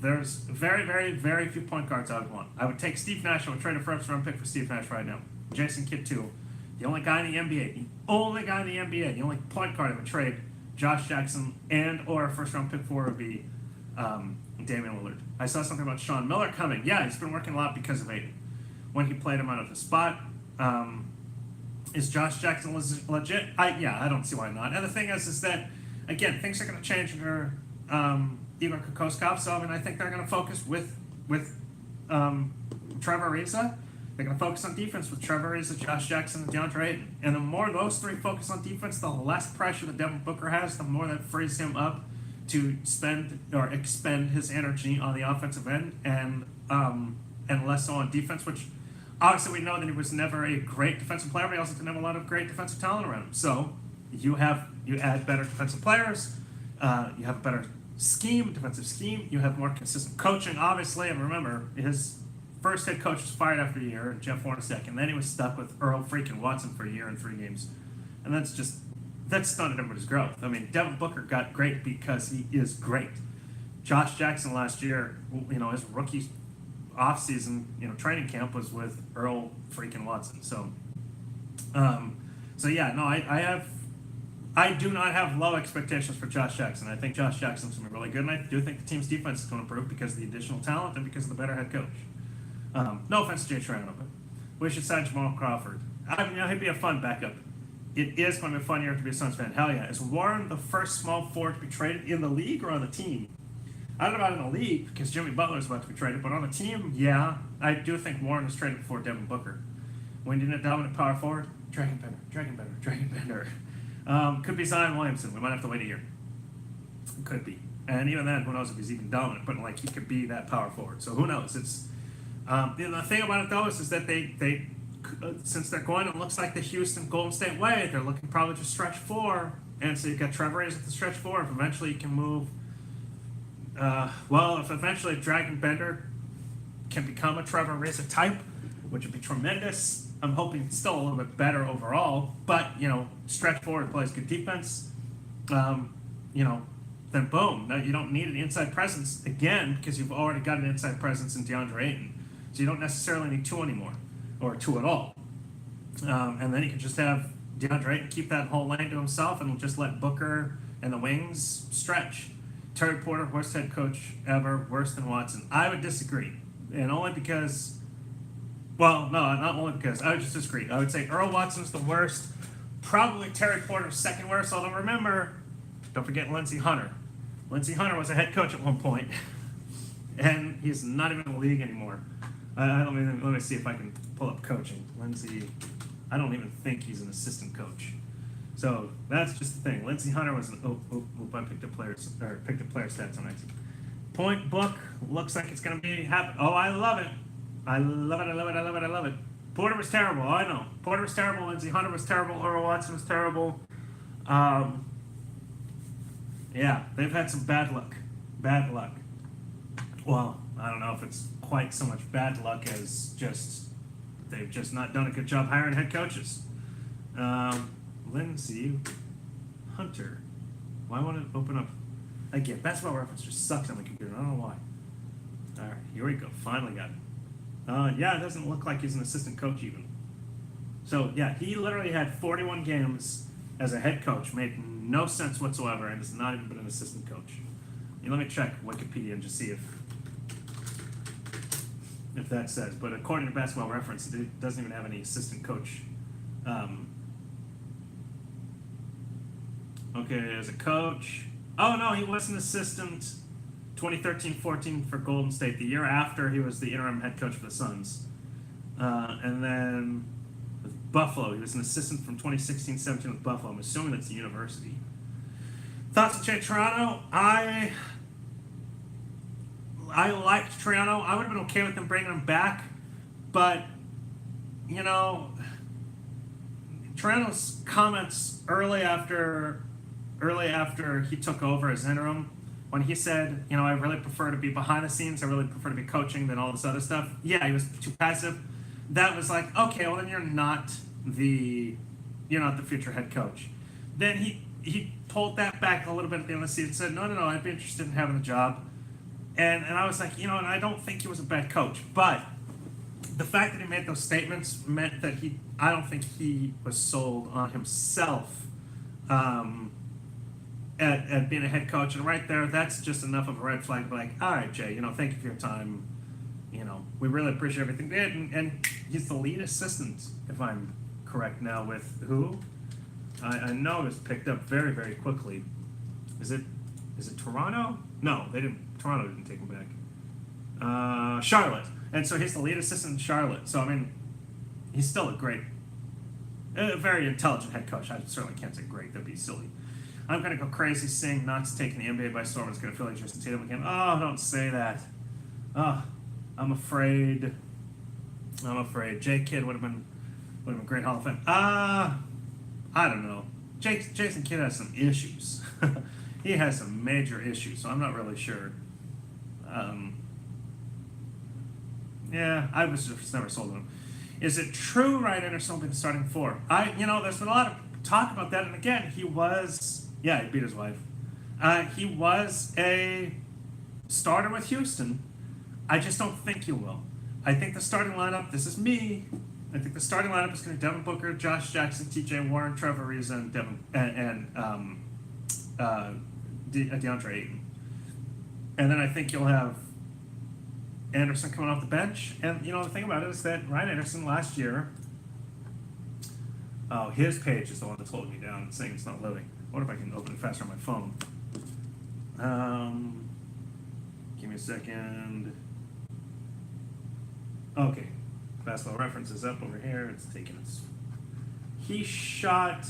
A: There's very, very, very few point guards I would want. I would take Steve Nash. I would trade a first round pick for Steve Nash right now. Jason Kidd too. The only guy in the NBA, the only point guard I would trade, Josh Jackson and or a first round pick for would be Damian Lillard. I saw something about Sean Miller coming. Yeah, he's been working a lot because of Ayton. When he played him out of the spot, is Josh Jackson legit? I don't see why not. And the thing is that, again, things are going to change under Igor Kokoskov. So I think they're going to focus with Trevor Ariza They're going to focus on defense with Trevor Ariza, Josh Jackson, and DeAndre Ayton. And the more those three focus on defense, the less pressure that Devin Booker has, the more that frees him up to spend or expend his energy on the offensive end and less so on defense, which obviously we know that he was never a great defensive player, but he also didn't have a lot of great defensive talent around him. So you add better defensive players, you have a better defensive scheme, you have more consistent coaching, obviously, and remember, his first head coach was fired after a year, and Jeff Hornacek, and then he was stuck with Earl freaking Watson for a year and 3 games. And that stunted everybody's growth. I mean, Devin Booker got great because he is great. Josh Jackson last year, his rookie offseason, training camp was with Earl freaking Watson. So yeah, no, I do not have low expectations for Josh Jackson. I think Josh Jackson's going to be really good, and I do think the team's defense is going to improve because of the additional talent and because of the better head coach. No offense to Jay Toronto, but we should sign Jamal Crawford. He'd be a fun backup. It is going to be a fun year to be a Suns fan. Hell yeah. Is Warren the first small forward to be traded in the league or on the team? I don't know about in the league because Jimmy Butler is about to be traded, but on the team, yeah. I do think Warren was traded before Devin Booker. When you need a dominant power forward, Dragon Bender. Could be Zion Williamson. We might have to wait a year. Could be. And even then, who knows if he's even dominant, but he could be that power forward. So who knows? It's the thing about it, though, is that they since they're going, it looks like the Houston Golden State way. They're looking probably to stretch 4, and so you've got Trevor Ariza at the stretch 4. If eventually you can move, if eventually Dragon Bender can become a Trevor Ariza type, which would be tremendous. I'm hoping still a little bit better overall, but stretch 4 and plays good defense. Then boom. Now you don't need an inside presence again because you've already got an inside presence in DeAndre Ayton. So you don't necessarily need 2 anymore, or 2 at all. And then you can just have DeAndre Ayton keep that whole lane to himself and just let Booker and the wings stretch. Terry Porter, worst head coach ever, worse than Watson. I would disagree. And only because, not only because, I would just disagree. I would say Earl Watson's the worst, probably Terry Porter's second worst, although remember, don't forget Lindsey Hunter. Lindsey Hunter was a head coach at one point, and he's not even in the league anymore. Let me see if I can pull up coaching. Lindsey, I don't even think he's an assistant coach. So that's just the thing. Lindsey Hunter was I picked up player stats on it. Point book looks like it's going to be happen. Oh, I love it. I love it. Porter was terrible. Oh, I know. Porter was terrible. Lindsey Hunter was terrible. Earl Watson was terrible. Yeah, they've had some bad luck. Well, I don't know if it's quite so much bad luck as just they've just not done a good job hiring head coaches. Lindsey Hunter. Why won't it open up? Again, Basketball Reference just sucks on the computer. I don't know why. All right, here we go. Finally got it. Yeah, it doesn't look like he's an assistant coach even. So, yeah, he literally had 41 games as a head coach. Made no sense whatsoever and has not even been an assistant coach. Let me check Wikipedia and just see if that says. But according to Basketball Reference, it doesn't even have any assistant coach. Okay, as a coach. Oh, no, he was an assistant 2013-14 for Golden State, the year after he was the interim head coach for the Suns. And then with Buffalo, he was an assistant from 2016-17 with Buffalo. I'm assuming that's the university. Thoughts on Jay Toronto? I liked Toronto. I would have been okay with them bringing him back. But, Toronto's comments early after he took over as interim, when he said, I really prefer to be behind the scenes, I really prefer to be coaching than all this other stuff. Yeah, he was too passive. That was like, okay, well then you're not the future head coach. Then he pulled that back a little bit at the end of the season and said, no, I'd be interested in having the job. And I was like, and I don't think he was a bad coach, but the fact that he made those statements meant that I don't think he was sold on himself at being a head coach. And right there, that's just enough of a red flag to be like, all right, Jay, thank you for your time. We really appreciate everything you did. And he's the lead assistant, if I'm correct now, with who? I know it was picked up very, very quickly. Is it Toronto? No, Toronto didn't take him back. Charlotte. And so he's the lead assistant in Charlotte. So, he's still a very intelligent head coach. I certainly can't say great. That'd be silly. I'm going to go crazy saying Knox taking the NBA by storm is going to feel like Jason Tatum again. Oh, don't say that. Oh, I'm afraid. Jay Kidd would have been great Hall of Fame. I don't know. Jason Kidd has some issues. He has some major issues, so I'm not really sure. Yeah, I was just never sold on him. Is it true Ryan Anderson will be the starting four? There's been a lot of talk about that, and again, he beat his wife. He was a starter with Houston. I just don't think he will. I think the starting lineup, this is me, I think the starting lineup is going to be Devin Booker, Josh Jackson, T.J. Warren, Trevor Ariza, and DeAndre Ayton. And then I think you'll have Anderson coming off the bench. And, the thing about it is that Ryan Anderson last year, his page is the one that's holding me down and saying it's not loading. What if I can open it faster on my phone? Give me a second. Okay. Basketball Reference is up over here. It's taking its... He shot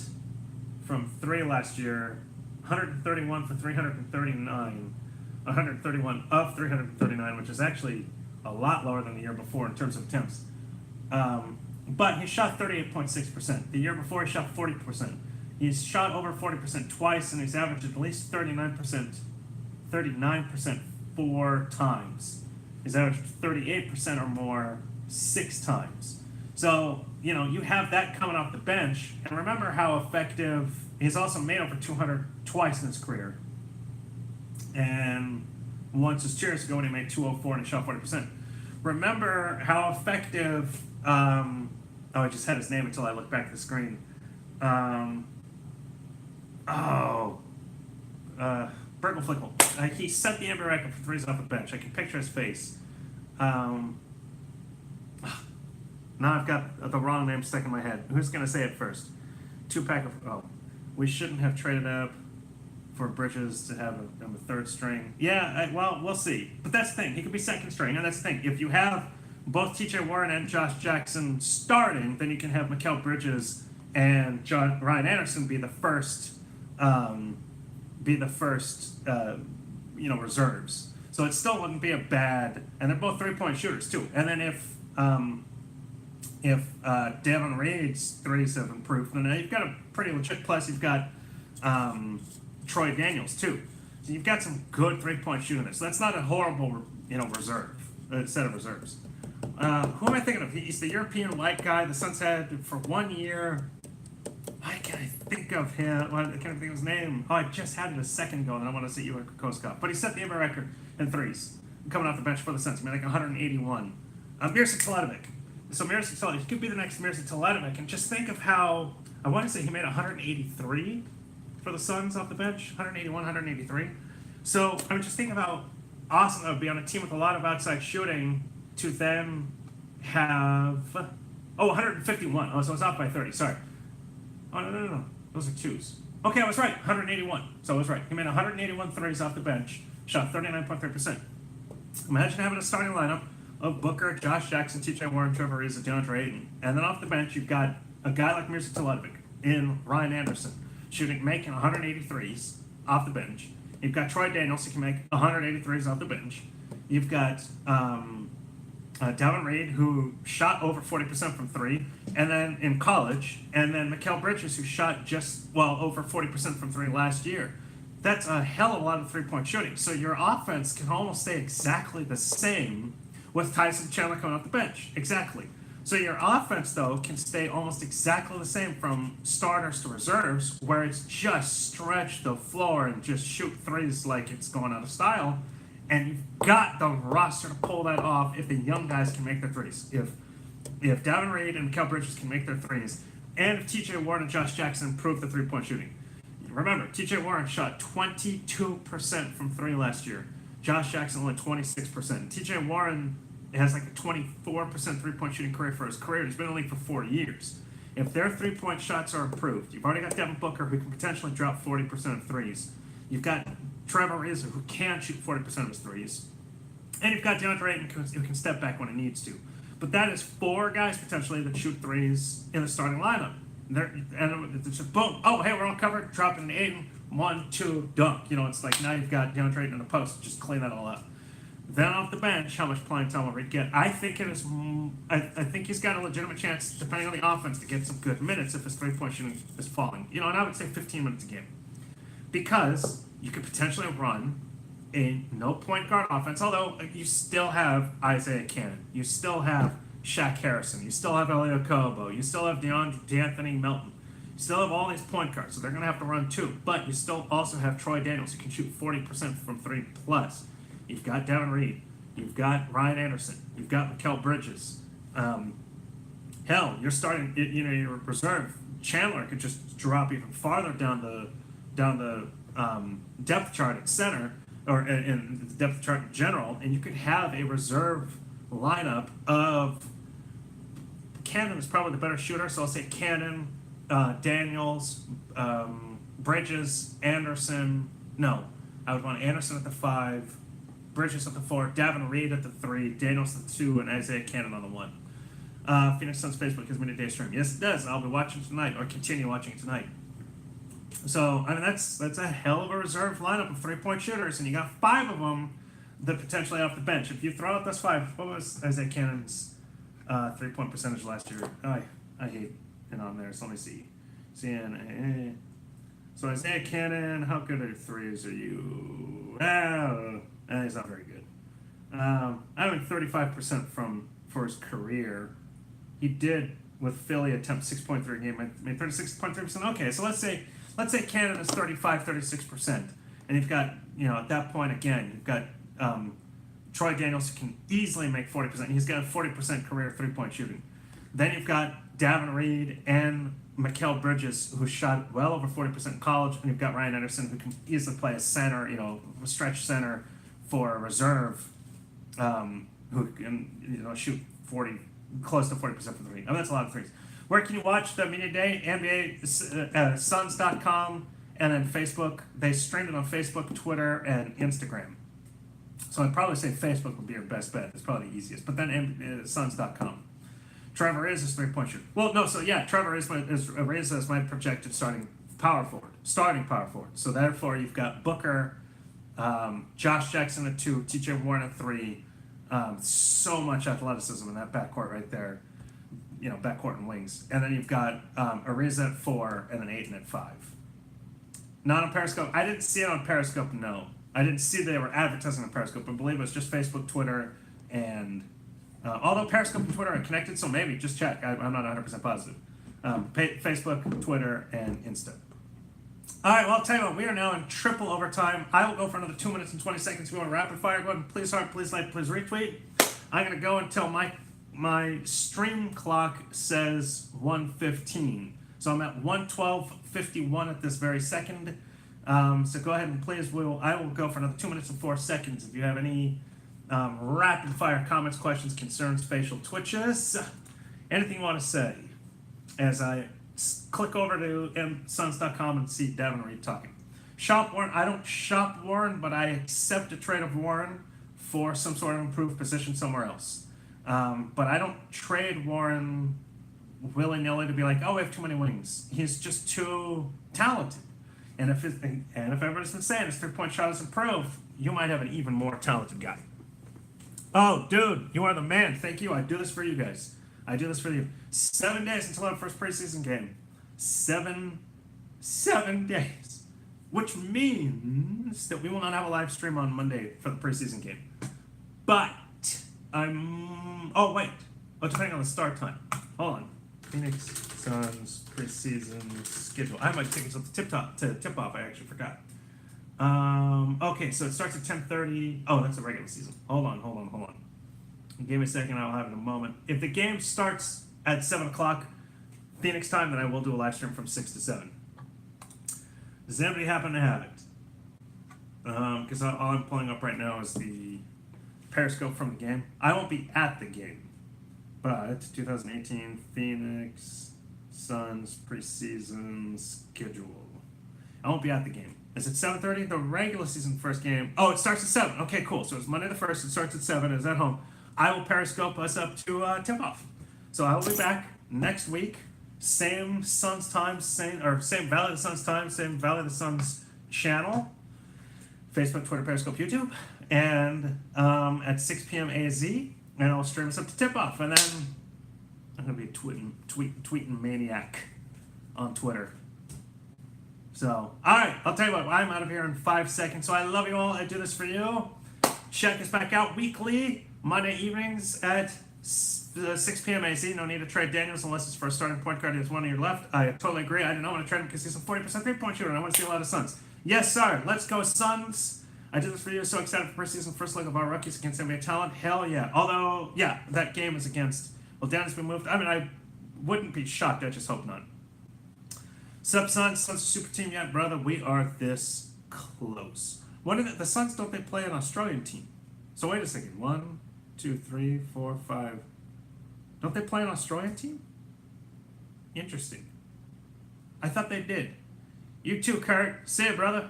A: from 3 last year, 131 for 339. 131 of 339, which is actually a lot lower than the year before in terms of attempts. But he shot 38.6%. The year before, he shot 40%. He's shot over 40% twice, and he's averaged at least 39% 4 times. He's averaged 38% or more 6 times. So, you have that coming off the bench. And remember how effective... He's also made over 200 twice in his career. And once his years ago when he made 204 and he shot 40%. Remember how effective... I just had his name until I looked back at the screen. Berkel Flickle. He set the NBA record for threes off the bench. I can picture his face. Now I've got the wrong name stuck in my head. Who's going to say it first? We shouldn't have traded up for Bridges to have him a third string. Yeah, we'll see. But that's the thing. He could be second string, and that's the thing. If you have both T.J. Warren and Josh Jackson starting, then you can have Mikal Bridges and Ryan Anderson be the first reserves. So it still wouldn't be a bad, and they're both 3-point shooters too. And then if Devin Reed's threes have improved, then you've got a pretty legit. Plus, you've got Troy Daniels too. So you've got some good 3-point shooting there. So that's not a horrible, set of reserves. Who am I thinking of? He's the European white guy. The Suns had for 1 year. Why can't I think of him? I can't think of his name. I just had it a second ago, and I want to say Igor Kokoskov. But he set the NBA record in threes coming off the bench for the Suns. He made like 181. Mirza Teletovic. So Mirza Teletovic, he could be the next Mirza Teletovic. And just think of how, I want to say he made 183 for the Suns off the bench. 181, 183. So I'm just thinking about awesome that would be on a team with a lot of outside shooting to then have 151. So I was off by 30. Sorry. Oh, no. Those are twos. Okay, I was right. 181. So I was right. He made 181 threes off the bench. Shot 39.3%. Imagine having a starting lineup of Booker, Josh Jackson, T.J. Warren, Trevor Ariza, DeAndre Ayton. And then off the bench, you've got a guy like Mirza Teletovic in Ryan Anderson making 183s off the bench. You've got Troy Daniels who can make 183s off the bench. You've got Devin Reed, who shot over 40% from 3, and then in college, and then Mikal Bridges, who shot over 40% from 3 last year. That's a hell of a lot of 3-point shooting. So your offense can almost stay exactly the same with Tyson Chandler coming off the bench. Exactly. So your offense, though, can stay almost exactly the same from starters to reserves, where it's just stretch the floor and just shoot threes like it's going out of style. And you've got the roster to pull that off if the young guys can make their threes. If Devin Reed and Mikal Bridges can make their threes, and if T.J. Warren and Josh Jackson improve the 3-point shooting. Remember, T.J. Warren shot 22% from 3 last year. Josh Jackson only 26%. T.J. Warren has like a 24% 3-point shooting career for his career. He's been in the league for 4 years. If their 3-point shots are improved, you've already got Devin Booker, who can potentially drop 40% of threes. You've got Trevor Ariza, who can shoot 40% of his threes. And you've got DeAndre Ayton, who can step back when it needs to. But that is 4 guys potentially that shoot threes in the starting lineup. And it's just boom. Oh, hey, we're all covered. Dropping Aiden. 1, 2, dunk. It's like now you've got DeAndre Ayton in the post. Just clean that all up. Then off the bench, how much playing time will Reed get? I think it is. I think he's got a legitimate chance, depending on the offense, to get some good minutes if his 3-point shooting is falling. And I would say 15 minutes a game, because you could potentially run a no point guard offense. Although you still have Isaiah Cannon, you still have Shaq Harrison, you still have Elio Kobo, you still have D'Anthony Melton, you still have all these point guards, so they're going to have to run too. But you still also have Troy Daniels, who can shoot 40% from 3 plus. You've got Devin Reed. You've got Ryan Anderson. You've got Mikal Bridges. Hell, you're starting. Your reserve Chandler could just drop even farther down the depth chart at center, or in the depth chart in general, and you could have a reserve lineup of. Cannon is probably the better shooter, so I'll say Cannon, Daniels, Bridges, Anderson. No, I would want Anderson at the 5. Bridges at the 4, Davin Reed at the 3, Daniels at the 2, and Isaiah Cannon on the 1. Phoenix Suns Facebook gives me a day stream. Yes, it does. I'll be watching tonight, or continue watching tonight. So, that's a hell of a reserve lineup of 3-point shooters, and you got 5 of them that potentially off the bench. If you throw out those 5, what was Isaiah Cannon's 3-point percentage last year? I hate it on there, so let me see. So Isaiah Cannon, how good are your threes are you? He's not very good. I mean, 35% for his career. He did with Philly attempt 6.3 a game. Made 36.3%. Okay, so let's say Cannon is 36%, and you've got at that point again you've got Troy Daniels, who can easily make 40%. He's got a 40% career 3-point shooting. Then you've got Davin Reed and Mikal Bridges, who shot well over 40% in college, and you've got Ryan Anderson, who can easily play a center, a stretch center for a reserve, who can shoot close to 40% from 3. I mean, that's a lot of threes. Where can you watch the media day? NBA Suns.com, and then Facebook. They streamed it on Facebook, Twitter, and Instagram. So I'd probably say Facebook would be your best bet. It's probably the easiest. But then Suns.com. Trevor is his 3-point shooter. Well, no, so yeah, Trevor is as my projected starting power forward. So therefore, you've got Booker, Josh Jackson at 2, TJ Warren at 3. So much athleticism in that backcourt right there. Backcourt and wings. And then you've got Ariza at 4, and then Ayton at 5. Not on Periscope. I didn't see it on Periscope, no. I didn't see they were advertising on Periscope. I believe it was just Facebook, Twitter, and... although Periscope and Twitter are connected, so maybe, just check. I'm not 100% positive. Facebook, Twitter, and Insta. All right, well, I'll tell you what, we are now in triple overtime. I will go for another 2 minutes and 20 seconds. If you want to rapid fire, go ahead and please heart, please like, please retweet. I'm going to go until my stream clock says 1:15. So I'm at 1:12:51 at this very second. So go ahead and please, I will go for another 2 minutes and 4 seconds. If you have any rapid fire comments, questions, concerns, facial twitches, anything you want to say, as I click over to Suns.com and see Davin Reed talking. Shop Warren. I don't shop Warren, but I accept a trade of Warren for some sort of improved position somewhere else. But I don't trade Warren willy-nilly to be like, oh, we have too many wings. He's just too talented. And if everybody's been saying his 3-point shot is improved, you might have an even more talented guy. Oh, dude, you are the man. Thank you. I do this for you guys. I do this for you. 7 days until our first preseason game. 7 days. Which means that we will not have a live stream on Monday for the preseason game. But depending on the start time. Hold on. Phoenix Suns preseason schedule. I might take it to tip off. I actually forgot. Okay, so it starts at 10:30. Oh, that's a regular season. Hold on. Give me a second. I'll have it in a moment. If the game starts at 7 o'clock Phoenix time, then I will do a live stream from 6 to 7. Does anybody happen to have it? Because all I'm pulling up right now is the Periscope from the game. I won't be at the game, but 2018 Phoenix Suns preseason schedule. I won't be at the game. Is it 7:30? The regular season first game. Oh, it starts at 7. Okay, cool. So it's Monday the 1st. It starts at 7. It's at home. I will Periscope us up to tip-off. So I will be back next week. Same Suns time, same Valley of the Suns time, same Valley of the Suns channel. Facebook, Twitter, Periscope, YouTube. And at 6 p.m. AZ. And I'll stream us up to tip-off. And then I'm going to be a tweeting maniac on Twitter. So, alright, I'll tell you what, I'm out of here in 5 seconds. So I love you all. I do this for you. Check us back out weekly, Monday evenings at 6 p.m. AZ. No need to trade Daniels unless it's for a starting point guard. He has 1 year left. I totally agree. I do not want to trade him because he's a 40% three-point shooter and I want to see a lot of Suns. Yes, sir. Let's go Suns. I did this for you. So excited for preseason first leg of our rookies against NBA talent. Hell yeah. Although, yeah, that game is against, well, Dan's been moved. I mean, I wouldn't be shocked. I just hope not. Sup, Suns? Suns super team yet, brother? We are this close. What are the Suns? Don't they play an Australian team? So wait a second. 1, 2, 3, 4, 5. Don't they play an Australian team? Interesting. I thought they did. You too, Kurt. See ya, brother.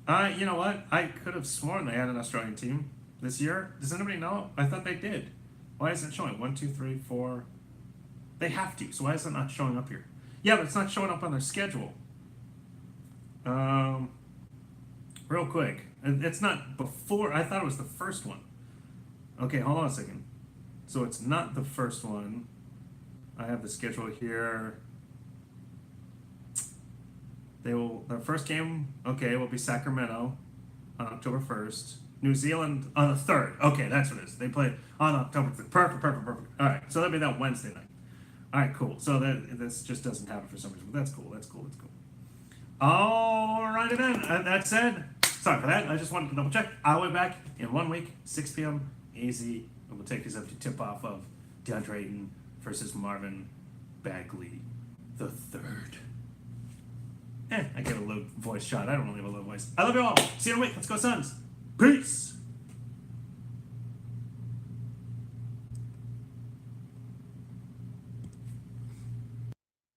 A: You know what? I could have sworn they had an Australian team this year. Does anybody know? I thought they did. Why isn't it showing? 1, 2, 3, 4. They have to. So why is it not showing up here? Yeah, but it's not showing up on their schedule. Real quick. It's not before. I thought it was the first one. Okay, hold on a second. So it's not the first one. I have the schedule here. Their first game, okay, will be Sacramento on October 1st. New Zealand on the 3rd. Okay, that's what it is. They play on October 3rd. Perfect. All right, so that'll be that Wednesday night. All right, cool. So this just doesn't happen for some reason, but that's cool. All righty then. That said, sorry for that. I just wanted to double check. I'll be back in 1 week, 6 p.m. AZ, and we'll take this up to tip-off of DeAndre Ayton versus Marvin Bagley the third. I get a low voice shot. I don't really have a low voice. I love you all. See you in a week. Let's go Suns. Peace.